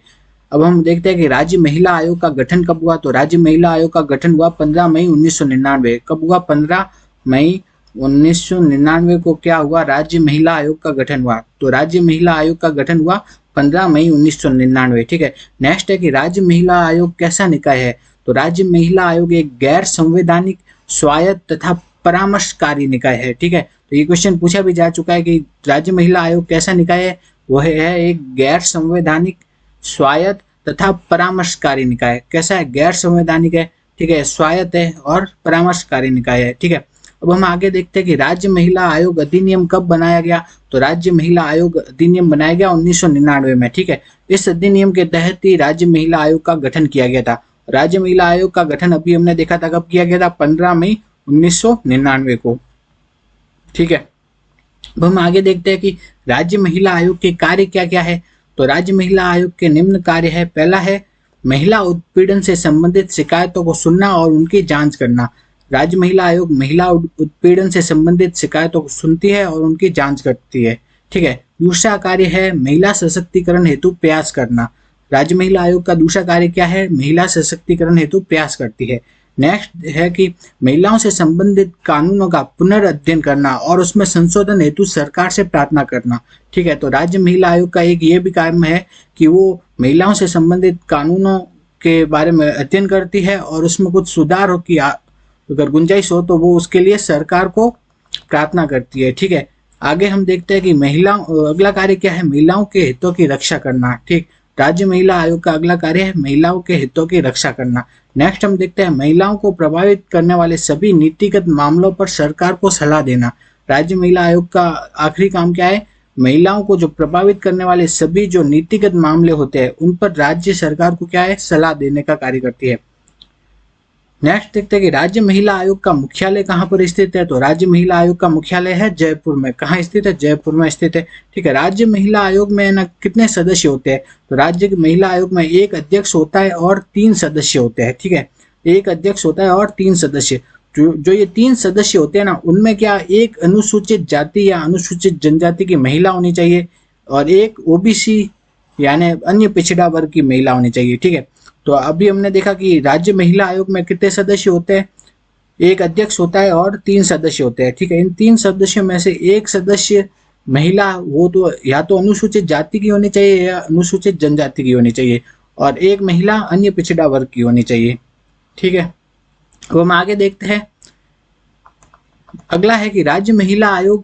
अब हम देखते हैं कि राज्य महिला आयोग का गठन कब हुआ। तो राज्य महिला आयोग का गठन हुआ 15 मई 1999। कब हुआ? 15 मई 1999 को क्या हुआ? राज्य महिला आयोग का गठन हुआ। तो राज्य महिला आयोग का गठन हुआ 15 मई 1999। ठीक है, नेक्स्ट है कि राज्य महिला आयोग कैसा निकाय है? तो राज्य महिला आयोग एक गैर संवैधानिक, स्वायत्त तथा परामर्शकारी निकाय है। ठीक है, तो ये क्वेश्चन पूछा भी जा चुका है कि राज्य महिला आयोग कैसा निकाय है? वह है एक गैर संवैधानिक, स्वायत्त तथा परामर्शकारी निकाय। कैसा है? गैर संवैधानिक है, ठीक है, स्वायत्त है और परामर्शकारी निकाय है। ठीक है, अब हम आगे देखते हैं कि राज्य महिला आयोग अधिनियम कब बनाया गया। तो राज्य महिला आयोग अधिनियम बनाया गया 1999 में। ठीक है, इस अधिनियम के तहत ही राज्य महिला आयोग का गठन किया गया था। राज्य महिला आयोग का गठन अभी हमने देखा था कब किया गया था? 15 मई 1999 को। ठीक है, अब हम आगे देखते हैं कि राज्य महिला आयोग के कार्य क्या क्या है। तो राज्य महिला आयोग के निम्न कार्य है। पहला है महिला उत्पीड़न से संबंधित शिकायतों को सुनना और उनकी जांच करना। राज्य महिला आयोग महिला उत्पीड़न से संबंधित शिकायतों को सुनती है और उनकी जांच करती है। ठीक है, दूसरा कार्य है महिला सशक्तिकरण हेतु प्रयास करना। राज्य महिला आयोग का दूसरा कार्य क्या है? महिला सशक्तिकरण हेतु प्रयास करती है। नेक्स्ट है कि महिलाओं से संबंधित कानूनों का पुनर्अध्ययन करना और उसमें संशोधन हेतु सरकार से प्रार्थना करना। ठीक है, तो राज्य महिला आयोग का एक ये भी काम है कि वो महिलाओं से संबंधित कानूनों के बारे में अध्ययन करती है और उसमें कुछ सुधार हो कि अगर गुंजाइश हो तो वो उसके लिए सरकार को प्रार्थना करती है। ठीक है, आगे हम देखते हैं कि अगला कार्य क्या है? महिलाओं के हितों की रक्षा करना। ठीक, राज्य महिला आयोग का अगला कार्य है महिलाओं के हितों की रक्षा करना। नेक्स्ट हम देखते हैं महिलाओं को प्रभावित करने वाले सभी नीतिगत मामलों पर सरकार को सलाह देना। राज्य महिला आयोग का आखिरी काम क्या है? महिलाओं को जो प्रभावित करने वाले सभी जो नीतिगत मामले होते हैं उन पर राज्य सरकार को क्या है? सलाह देने का कार्य करती है। नेक्स्ट देखते हैं कि राज्य महिला आयोग का मुख्यालय कहाँ पर स्थित है? तो राज्य महिला आयोग का मुख्यालय है जयपुर में। कहाँ स्थित है? जयपुर में स्थित है। ठीक है। राज्य महिला आयोग में ना कितने सदस्य होते हैं? तो राज्य महिला आयोग में एक अध्यक्ष होता है और 3 सदस्य होते हैं। ठीक है। एक अध्यक्ष होता है और 3 सदस्य। जो ये 3 सदस्य होते हैं ना, उनमें क्या एक अनुसूचित जाति या अनुसूचित जनजाति की महिला होनी चाहिए और एक ओबीसी यानी अन्य पिछड़ा वर्ग की महिला होनी चाहिए। ठीक है। तो अभी हमने देखा कि राज्य महिला आयोग में कितने सदस्य होते हैं? एक अध्यक्ष होता है और 3 सदस्य होते हैं। ठीक है। इन 3 सदस्यों में से एक सदस्य महिला हो तो या तो अनुसूचित जाति की होनी चाहिए या अनुसूचित जनजाति की होनी चाहिए और एक महिला अन्य पिछड़ा वर्ग की होनी चाहिए। ठीक है। अब हम आगे देखते हैं। अगला है कि राज्य महिला आयोग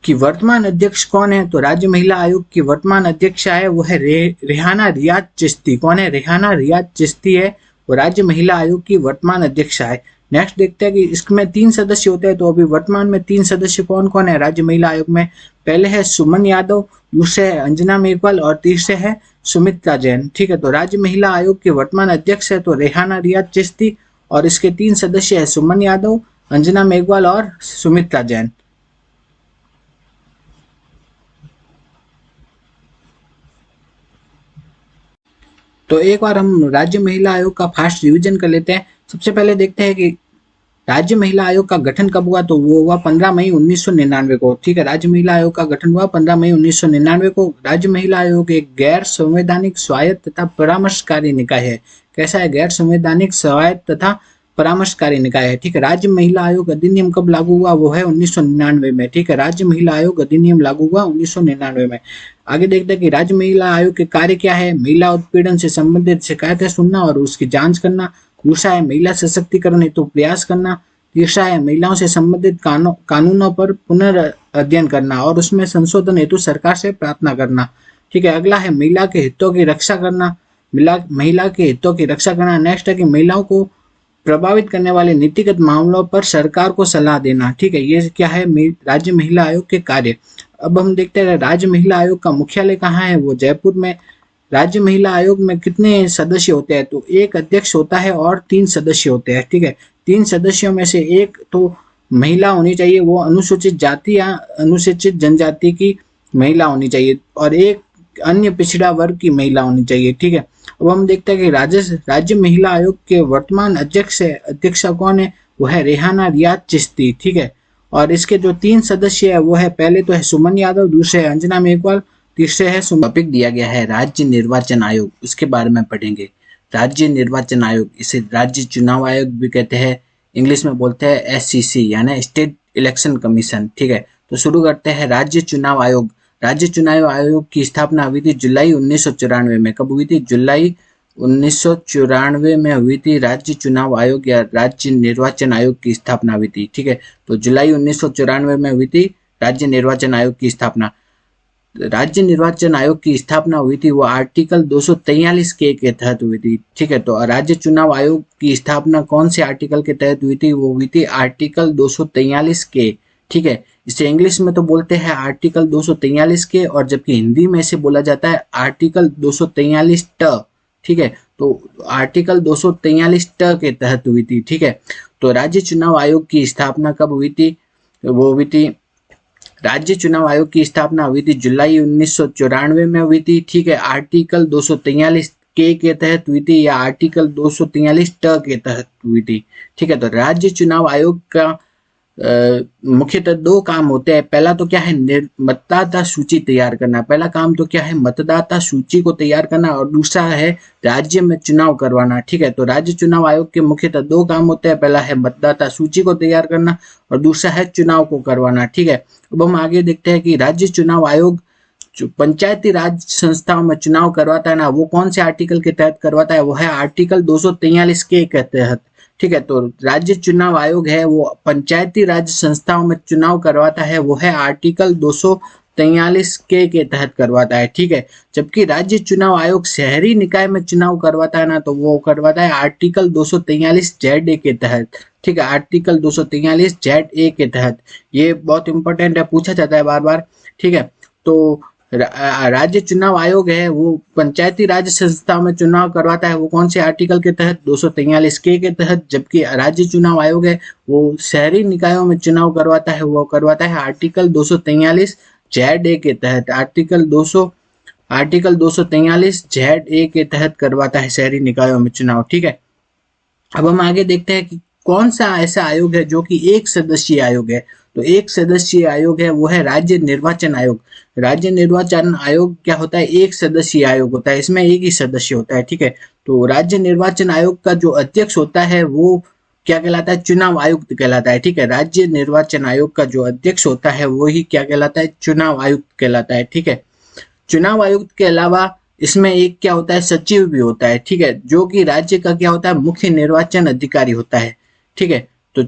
की वर्तमान अध्यक्ष कौन है? तो राज्य महिला आयोग की वर्तमान अध्यक्ष है वो है रेहाना रियाज चिश्ती। कौन है? रेहाना रियाज चिश्ती है वो राज्य महिला आयोग की वर्तमान अध्यक्ष है। नेक्स्ट देखते हैं कि इसमें 3 सदस्य होते हैं। तो अभी वर्तमान में 3 सदस्य कौन कौन है राज्य महिला आयोग में? पहले है सुमन यादव, दूसरे है अंजना मेघवाल और तीसरे है सुमित्रा जैन। ठीक है। तो राज्य महिला आयोग के वर्तमान अध्यक्ष है तो रेहाना रियाज चिश्ती और इसके 3 सदस्य है सुमन यादव, अंजना मेघवाल और सुमित्रा जैन। तो एक बार हम राज्य महिला आयोग का फास्ट रिवीजन कर लेते हैं। सबसे पहले देखते हैं कि राज्य महिला आयोग का गठन कब हुआ? तो वो हुआ 15 मई 1999 को। ठीक है। राज्य महिला आयोग का गठन हुआ 15 मई 1999 को। राज्य महिला आयोग एक गैर संवैधानिक स्वायत्त तथा परामर्शकारी निकाय है। कैसा है? गैर संवैधानिक स्वायत्त तथा परामर्शकारी निकाय है। ठीक है। राज्य महिला आयोग अधिनियम कब लागू हुआ? वो है 1999 में। ठीक है। राज्य महिला आयोग अधिनियम लागू हुआ 1999 में। आगे देखते हैं कि राज्य महिला आयोग के कार्य क्या है? महिला उत्पीड़न से संबंधित शिकायतें सुनना और उसकी जांच करना। दूसरा है महिला सशक्तिकरण हेतु प्रयास करना। तीसरा है महिलाओं से संबंधित कानूनों पर पुनर्अध्ययन करना और उसमें संशोधन हेतु सरकार से प्रार्थना करना। ठीक है। अगला है महिला के हितों की रक्षा करना। महिला के हितों की रक्षा करना। नेक्स्ट है कि महिलाओं को प्रभावित करने वाले नीतिगत मामलों पर सरकार को सलाह देना। ठीक है। ये क्या है? राज्य महिला आयोग के कार्य। अब हम देखते हैं राज्य महिला आयोग का मुख्यालय कहाँ है? वो जयपुर में। राज्य महिला आयोग में कितने सदस्य होते हैं? तो एक अध्यक्ष होता है और 3 सदस्य होते हैं। ठीक है। 3 सदस्यों में से एक तो महिला होनी चाहिए, वो अनुसूचित जाति या अनुसूचित जनजाति की महिला होनी चाहिए और एक अन्य पिछड़ा वर्ग की महिला होनी चाहिए। ठीक है। अब हम देखते हैं कि राज्य महिला आयोग के वर्तमान अध्यक्षा कौन है? वो है रेहाना रियाज चिश्ती। ठीक है। और इसके जो 3 सदस्य है वो है, पहले तो है सुमन यादव, दूसरे है अंजना मेघवाल, तीसरे है टॉपिक दिया गया है राज्य निर्वाचन आयोग, उसके बारे में पढ़ेंगे। राज्य निर्वाचन आयोग, इसे राज्य चुनाव आयोग भी कहते हैं, इंग्लिश में बोलते हैं एससीसी यानी स्टेट इलेक्शन कमीशन। ठीक है। तो शुरू करते हैं। राज्य चुनाव आयोग। राज्य चुनाव आयोग की स्थापना हुई थी जुलाई 1994 में। कब हुई थी? जुलाई 1994 में हुई थी राज्य चुनाव आयोग या राज्य निर्वाचन आयोग की स्थापना हुई थी। ठीक है। तो जुलाई 1994 में हुई थी राज्य निर्वाचन आयोग की स्थापना। राज्य निर्वाचन आयोग की स्थापना हुई थी वो आर्टिकल 243 के तहत हुई थी। ठीक है। तो राज्य चुनाव आयोग की स्थापना कौन से आर्टिकल के तहत हुई थी? वो हुई थी आर्टिकल 243 के। ठीक है। इसे इंग्लिश में तो बोलते हैं आर्टिकल 243 के और जबकि हिंदी में इसे बोला जाता है आर्टिकल 243 ट। ठीक है। तो आर्टिकल 243 ट के तहत हुई थी। ठीक है। तो राज्य चुनाव आयोग की स्थापना कब हुई थी? वो हुई थी, राज्य चुनाव आयोग की स्थापना हुई थी जुलाई 1994 में हुई थी। ठीक है। आर्टिकल 243 के तहत हुई थी या आर्टिकल 243 ट के तहत हुई थी। ठीक है। तो राज्य चुनाव आयोग का मुख्यतः 2 काम होते हैं। पहला तो क्या है? मतदाता सूची तैयार करना। पहला काम तो क्या है? मतदाता सूची को तैयार करना और दूसरा है राज्य में चुनाव करवाना। ठीक है। तो राज्य चुनाव आयोग के मुख्यतः 2 काम होते हैं। पहला है मतदाता सूची को तैयार करना और दूसरा है चुनाव को करवाना। ठीक है। अब हम आगे देखते हैं कि राज्य चुनाव आयोग जो पंचायती राज संस्थाओं में चुनाव करवाता है ना, वो कौन से आर्टिकल के तहत करवाता है? वो है आर्टिकल 243 के तहत। ठीक है। तो राज्य चुनाव आयोग है वो पंचायती राज संस्थाओं में चुनाव करवाता है, वो है आर्टिकल 243 के तहत करवाता है। ठीक है। जबकि राज्य चुनाव आयोग शहरी निकाय में चुनाव करवाता है ना, तो वो करवाता है आर्टिकल 243 जेड के तहत। ठीक है, आर्टिकल 243 जेड ए के तहत। ये बहुत इंपॉर्टेंट है, पूछा जाता है बार बार। ठीक है, तो राज्य चुनाव आयोग है वो पंचायती राज संस्थाओं में चुनाव करवाता है, वो कौन से आर्टिकल के तहत? 243 के तहत। जबकि राज्य चुनाव आयोग है वो शहरी निकायों में चुनाव करवाता है, वो करवाता है आर्टिकल 243 जेड ए के तहत। आर्टिकल 243 जेड ए के तहत करवाता है शहरी निकायों में चुनाव। ठीक है, अब हम आगे देखते हैं कि कौन सा ऐसा आयोग है जो कि एक सदस्यीय आयोग है। तो एक सदस्यीय आयोग है वो है राज्य निर्वाचन आयोग। राज्य निर्वाचन आयोग क्या होता है? एक सदस्यीय आयोग होता है, इसमें एक ही सदस्य होता है। ठीक है, तो राज्य निर्वाचन आयोग का जो अध्यक्ष होता है वो क्या कहलाता है? चुनाव आयुक्त कहलाता है। ठीक है, राज्य निर्वाचन आयोग का जो अध्यक्ष होता है वो ही क्या कहलाता है? चुनाव आयुक्त कहलाता है। ठीक है, चुनाव आयुक्त के अलावा इसमें एक क्या होता है? सचिव भी होता है। ठीक है, जो कि राज्य का क्या होता है? मुख्य निर्वाचन अधिकारी होता है। ठीक है, तो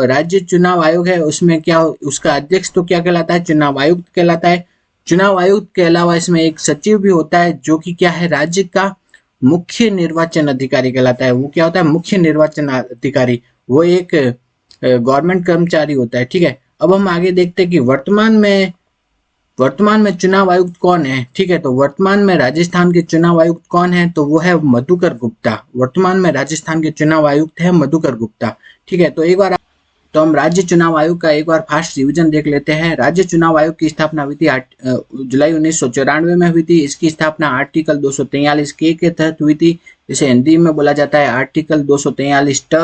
राज्य चुनाव आयोग है उसमें क्या उसका अध्यक्ष तो क्या कहलाता है? चुनाव आयुक्त कहलाता है। चुनाव आयुक्त के अलावा इसमें एक सचिव भी होता है जो कि क्या है? राज्य का मुख्य निर्वाचन अधिकारी कहलाता है। वो क्या होता है? मुख्य निर्वाचन अधिकारी। वो एक गवर्नमेंट कर्मचारी होता है। ठीक है, अब हम आगे देखते हैं कि वर्तमान में चुनाव आयुक्त कौन है। ठीक है, तो वर्तमान में राजस्थान के चुनाव आयुक्त कौन है? तो वो है मधुकर गुप्ता। वर्तमान में राजस्थान के चुनाव आयुक्त है मधुकर गुप्ता। ठीक है, तो हम राज्य चुनाव आयोग का एक बार फास्ट रिवीजन देख लेते हैं। राज्य चुनाव आयोग की स्थापना हुई थी जुलाई 1994 में हुई थी। इसकी स्थापना आर्टिकल 243 के तहत हुई थी। इसे हिंदी में बोला जाता है आर्टिकल 243 ट।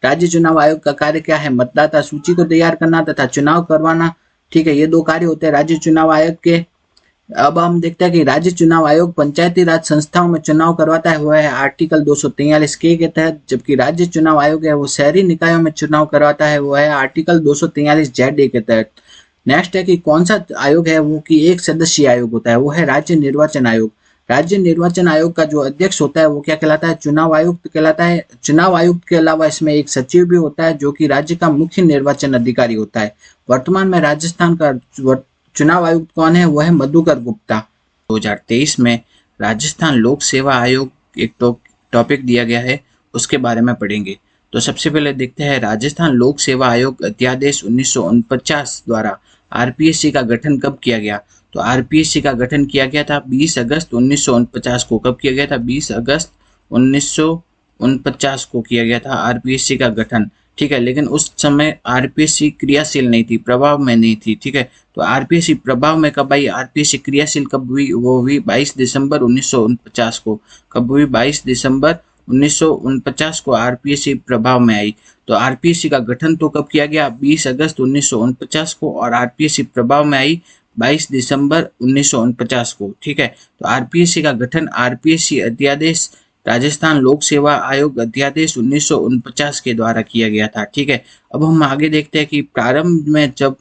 राज्य चुनाव आयोग का कार्य क्या है? मतदाता सूची को तैयार करना तथा चुनाव करवाना। ठीक है, ये दो कार्य होते हैं राज्य चुनाव आयोग के। अब हम देखते हैं कि राज्य चुनाव आयोग पंचायती राज संस्थाओं में चुनाव करवाता है, वो है आर्टिकल 243 के तहत। जबकि राज्य चुनाव आयोग है वो शहरी निकायों में चुनाव करवाता है, वो है आर्टिकल 243 जेड ए के तहत। नेक्स्ट है कि कौन सा आयोग है वो कि एक सदस्यीय आयोग होता है, वो है राज्य निर्वाचन आयोग। राज्य निर्वाचन आयोग का जो अध्यक्ष होता है वो क्या कहलाता है? चुनाव आयुक्त कहलाता है। चुनाव आयुक्त के अलावा इसमें एक सचिव भी होता है जो कि राज्य का मुख्य निर्वाचन अधिकारी होता है। वर्तमान में राजस्थान का चुनाव आयुक्त कौन है? वो है मधुकर गुप्ता। 2023 में राजस्थान लोक सेवा आयोग एक टॉपिक दिया गया है, उसके बारे में पढ़ेंगे। तो सबसे पहले देखते हैं राजस्थान लोक सेवा आयोग अध्यादेश 1949 द्वारा आरपीएससी का गठन कब किया गया? तो आरपीएससी का गठन किया गया था 20 अगस्त 1949 को। कब किया गया था? 20 अगस्त 1949 को किया गया था आरपीएससी का गठन। ठीक है, लेकिन उस समय आरपीएससी क्रियाशील नहीं थी, प्रभाव में नहीं थी। ठीक है, तो आरपीएससी प्रभाव में कब आई? आरपीएससी क्रियाशील कब हुई? वो हुई 22 दिसंबर 1949 को। कब हुई? 22 दिसंबर 1949 को आरपीएससी प्रभाव में आई। तो आरपीएससी का गठन तो कब किया गया? 20 अगस्त 1949 को, और आरपीएससी प्रभाव में आई 22 दिसंबर 1949 को। ठीक है, तो आरपीएससी का गठन आरपीएससी अध्यादेश राजस्थान लोक सेवा आयोग अध्यादेश 1949 के द्वारा किया गया था। ठीक है, अब हम आगे देखते हैं कि प्रारंभ में जब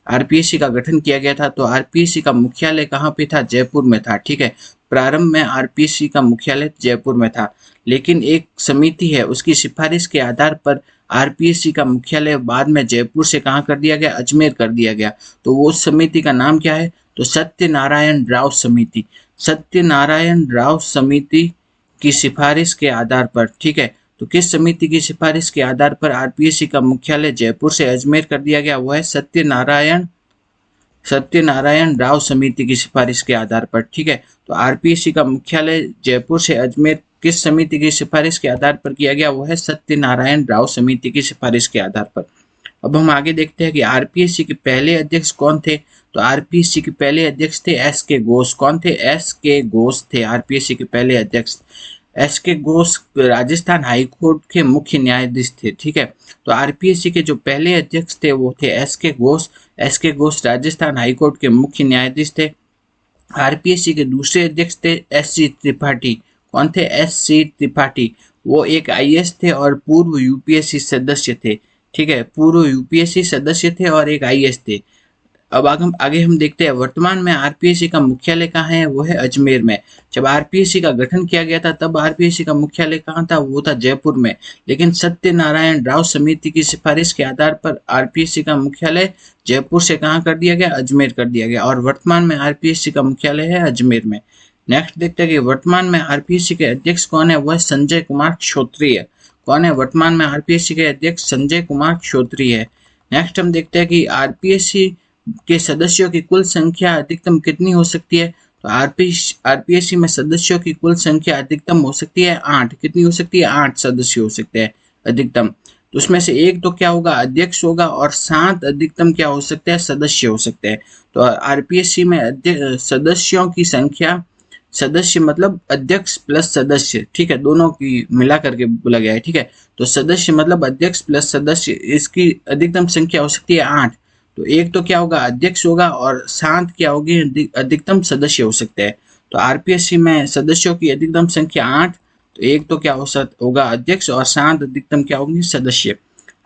आरपीएससी का गठन किया गया था तो आरपीएससी का मुख्यालय कहाँ पे था? जयपुर में था। ठीक है, प्रारंभ में आरपीएससी का मुख्यालय जयपुर में था, लेकिन एक समिति है उसकी सिफारिश के आधार पर आरपीएससी का मुख्यालय बाद में जयपुर से कहाँ कर दिया गया? अजमेर कर दिया गया। तो वो समिति का नाम क्या है? तो सत्यनारायण राव समिति। सत्यनारायण राव समिति की सिफारिश के आधार पर। ठीक है, तो किस समिति की सिफारिश के आधार पर आरपीएससी का मुख्यालय जयपुर से अजमेर कर दिया गया? वो है सत्यनारायण राव समिति की सिफारिश के आधार पर। ठीक है, तो आरपीएससी का मुख्यालय जयपुर से अजमेर किस समिति की सिफारिश के आधार पर किया गया? वो है सत्यनारायण राव समिति की सिफारिश के आधार पर। अब हम आगे देखते हैं कि आरपीएससी के पहले अध्यक्ष कौन थे? तो आरपीएससी के पहले अध्यक्ष थे एस के घोष। कौन थे? एस के घोष थे आरपीएससी के पहले अध्यक्ष। एस के घोष राजस्थान हाईकोर्ट के मुख्य न्यायाधीश थे। ठीक है, तो आरपीएससी के जो पहले अध्यक्ष थे वो थे एस के घोष। एस के घोष राजस्थान हाईकोर्ट के मुख्य न्यायाधीश थे। आरपीएससी के दूसरे अध्यक्ष थे एस सी त्रिपाठी। कौन थे? S C Tripathi. वो एक आईएएस थे और पूर्व यूपीएससी सदस्य थे। ठीक है, पूर्व यूपीएससी सदस्य थे और एक आईएएस थे। अब आगे हम देखते हैं वर्तमान में आरपीएससी का मुख्यालय कहाँ है? वो है अजमेर में। जब आरपीएससी का गठन किया गया था तब आरपीएससी का मुख्यालय कहाँ था? वो था जयपुर में। लेकिन सत्यनारायण राव समिति की सिफारिश के आधार पर आरपीएससी का मुख्यालय जयपुर से कहाँ कर दिया गया? अजमेर कर दिया गया, और वर्तमान में आरपीएससी का मुख्यालय है अजमेर में। नेक्स्ट देखते हैं कि वर्तमान में आरपीएससी के अध्यक्ष कौन है? वो है संजय कुमार क्षत्रिय। कौन है? वर्तमान में आरपीएससी के अध्यक्ष संजय कुमार चौधरी है। नेक्स्ट हम देखते हैं कि आरपीएससी के सदस्यों की कुल संख्या अधिकतम कितनी हो सकती है? तो आरपीएससी में सदस्यों की कुल संख्या अधिकतम हो सकती है 8। कितनी हो सकती है? 8 सदस्य हो सकते हैं अधिकतम। तो उसमें से एक तो क्या होगा? अध्यक्ष होगा, और 7 अधिकतम क्या हो सकते हैं? सदस्य हो सकते हैं। तो आरपीएससी में सदस्यों की संख्या, सदस्य मतलब अध्यक्ष प्लस सदस्य, ठीक है, दोनों की मिला करके बोला गया है, ठीक है। तो सदस्य मतलब अध्यक्ष प्लस सदस्य, इसकी अधिकतम संख्या हो सकती है 8। तो एक तो क्या होगा? अध्यक्ष होगा, और 7 क्या होगी? अधिकतम सदस्य हो सकते हैं। तो आरपीएससी में सदस्यों की अधिकतम संख्या 8। तो एक तो क्या होगा? अध्यक्ष, और 7 अधिकतम क्या होंगे? सदस्य।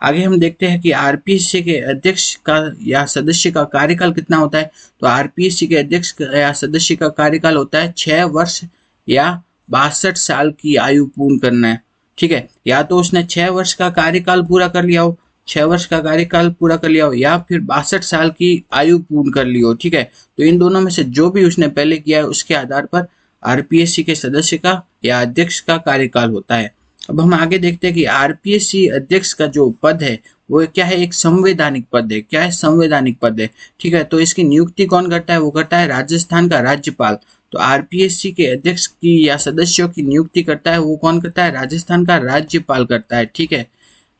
आगे हम देखते हैं कि आरपीएससी के अध्यक्ष का या सदस्य का कार्यकाल कितना होता है। तो आरपीएससी के अध्यक्ष या सदस्य का कार्यकाल होता है 6 वर्ष या 62 साल की आयु पूर्ण करना है, ठीक है। या तो उसने 6 वर्ष का कार्यकाल पूरा कर लिया हो, 6 वर्ष का कार्यकाल पूरा कर लिया हो, या फिर 62 साल की आयु पूर्ण कर ली हो, ठीक है। तो इन दोनों में से जो भी उसने पहले किया है उसके आधार पर आरपीएससी के सदस्य का या अध्यक्ष का कार्यकाल होता है। अब हम आगे देखते हैं कि आरपीएससी अध्यक्ष का जो पद है वो क्या है? एक संवैधानिक पद है। क्या है? संवैधानिक पद है, ठीक है। तो इसकी नियुक्ति कौन करता है? वो करता है राजस्थान का राज्यपाल। तो आरपीएससी के अध्यक्ष की या सदस्यों की नियुक्ति करता है वो कौन करता है? राजस्थान का राज्यपाल करता है, ठीक है।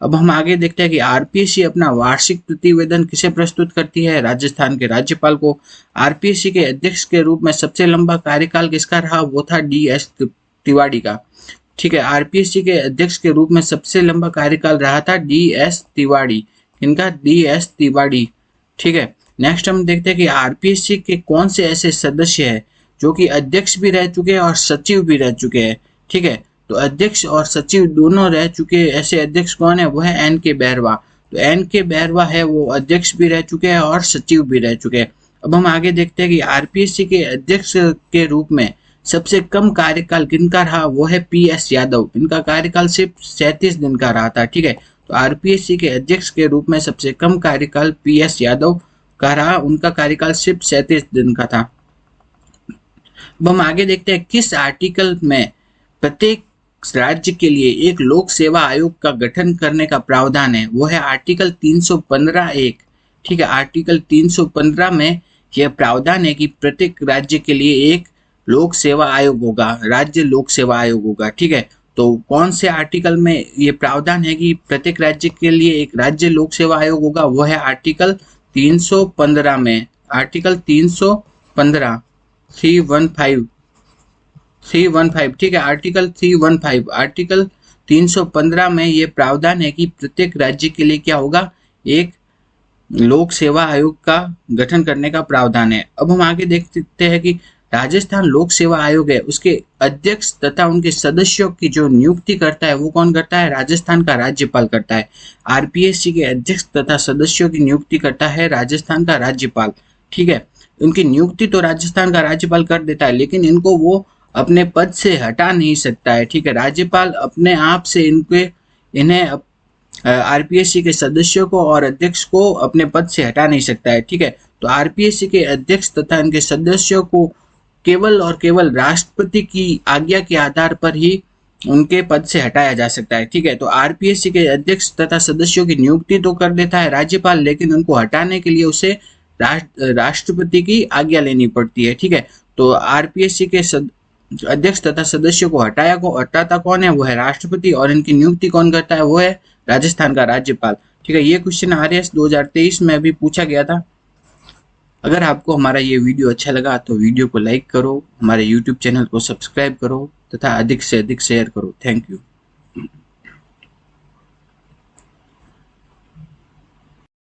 अब हम आगे देखते हैं कि आरपीएससी अपना वार्षिक प्रतिवेदन किसे प्रस्तुत करती है? राजस्थान के राज्यपाल को। आरपीएससी के अध्यक्ष के रूप में सबसे लंबा कार्यकाल किसका रहा? वो था डी.एस. तिवारी का, ठीक है। आरपीएससी के अध्यक्ष के रूप में सबसे लंबा कार्यकाल रहा था डी.एस. तिवारी। इनका डी.एस. तिवारी, ठीक है। नेक्स्ट हम देखते हैं कि आरपीएससी के कौन से ऐसे सदस्य हैं जो कि अध्यक्ष भी रह चुके हैं और सचिव भी रह चुके हैं, ठीक है। तो अध्यक्ष और सचिव दोनों रह चुके ऐसे अध्यक्ष कौन है? वो है एन.के. बैरवा। तो एन.के. बैरवा है वो अध्यक्ष भी रह चुके हैं और सचिव भी रह चुके हैं। अब हम आगे देखते हैं कि आरपीएससी के अध्यक्ष के रूप में सबसे कम कार्यकाल किनका रहा? वो है पी.एस. यादव। इनका कार्यकाल सिर्फ 37 दिन का रहा था, ठीक है। तो आरपीएससी के अध्यक्ष के रूप में सबसे कम कार्यकाल पी.एस. यादव का रहा। उनका कार्यकाल सिर्फ 37 दिन का था। अब हम आगे देखते हैं किस आर्टिकल में प्रत्येक राज्य के लिए एक लोक सेवा आयोग का गठन करने का प्रावधान है। वो है आर्टिकल 315(1), ठीक है। आर्टिकल 315 में यह प्रावधान है कि प्रत्येक राज्य के लिए एक लोक सेवा आयोग होगा, राज्य लोक सेवा आयोग होगा, ठीक है। तो कौन से आर्टिकल में ये प्रावधान है कि प्रत्येक राज्य के लिए एक राज्य लोक सेवा आयोग होगा? वो है आर्टिकल 315 में। आर्टिकल 315 315, ठीक है। आर्टिकल 315, आर्टिकल 315 में ये प्रावधान है कि प्रत्येक राज्य के लिए क्या होगा? एक लोक सेवा आयोग का गठन करने का प्रावधान है। अब हम आगे देख सकते हैं कि राजस्थान लोक सेवा आयोग है, उसके अध्यक्ष तथा उनके सदस्यों की जो नियुक्ति करता है वो कौन करता है? राजस्थान का राज्यपाल करता है। आरपीएससी के अध्यक्ष तथा सदस्यों की नियुक्ति करता है राजस्थान का राज्यपाल, ठीक है। उनकी नियुक्ति तो राजस्थान का राज्यपाल कर देता है, लेकिन इनको वो अपने पद से हटा नहीं सकता है, ठीक है। राज्यपाल अपने आप से इन्हें आरपीएससी के सदस्यों को और अध्यक्ष को अपने पद से हटा नहीं सकता है, ठीक है। तो आरपीएससी के अध्यक्ष तथा इनके सदस्यों को केवल और केवल राष्ट्रपति की आज्ञा के आधार पर ही उनके पद से हटाया जा सकता है, ठीक है। तो आरपीएससी के अध्यक्ष तथा सदस्यों की नियुक्ति तो कर देता है राज्यपाल, लेकिन उनको हटाने के लिए उसे राष्ट्रपति की आज्ञा लेनी पड़ती है, ठीक है। तो आरपीएससी के अध्यक्ष तथा सदस्यों को हटाता कौन है? वो है राष्ट्रपति, और इनकी नियुक्ति कौन करता है? वो है राजस्थान का राज्यपाल, ठीक है। ये क्वेश्चन आरएस 2023 में अभी पूछा गया था। अगर आपको हमारा ये वीडियो अच्छा लगा तो वीडियो को लाइक करो, हमारे यूट्यूब चैनल को सब्सक्राइब करो तथा अधिक से अधिक शेयर करो। Thank you.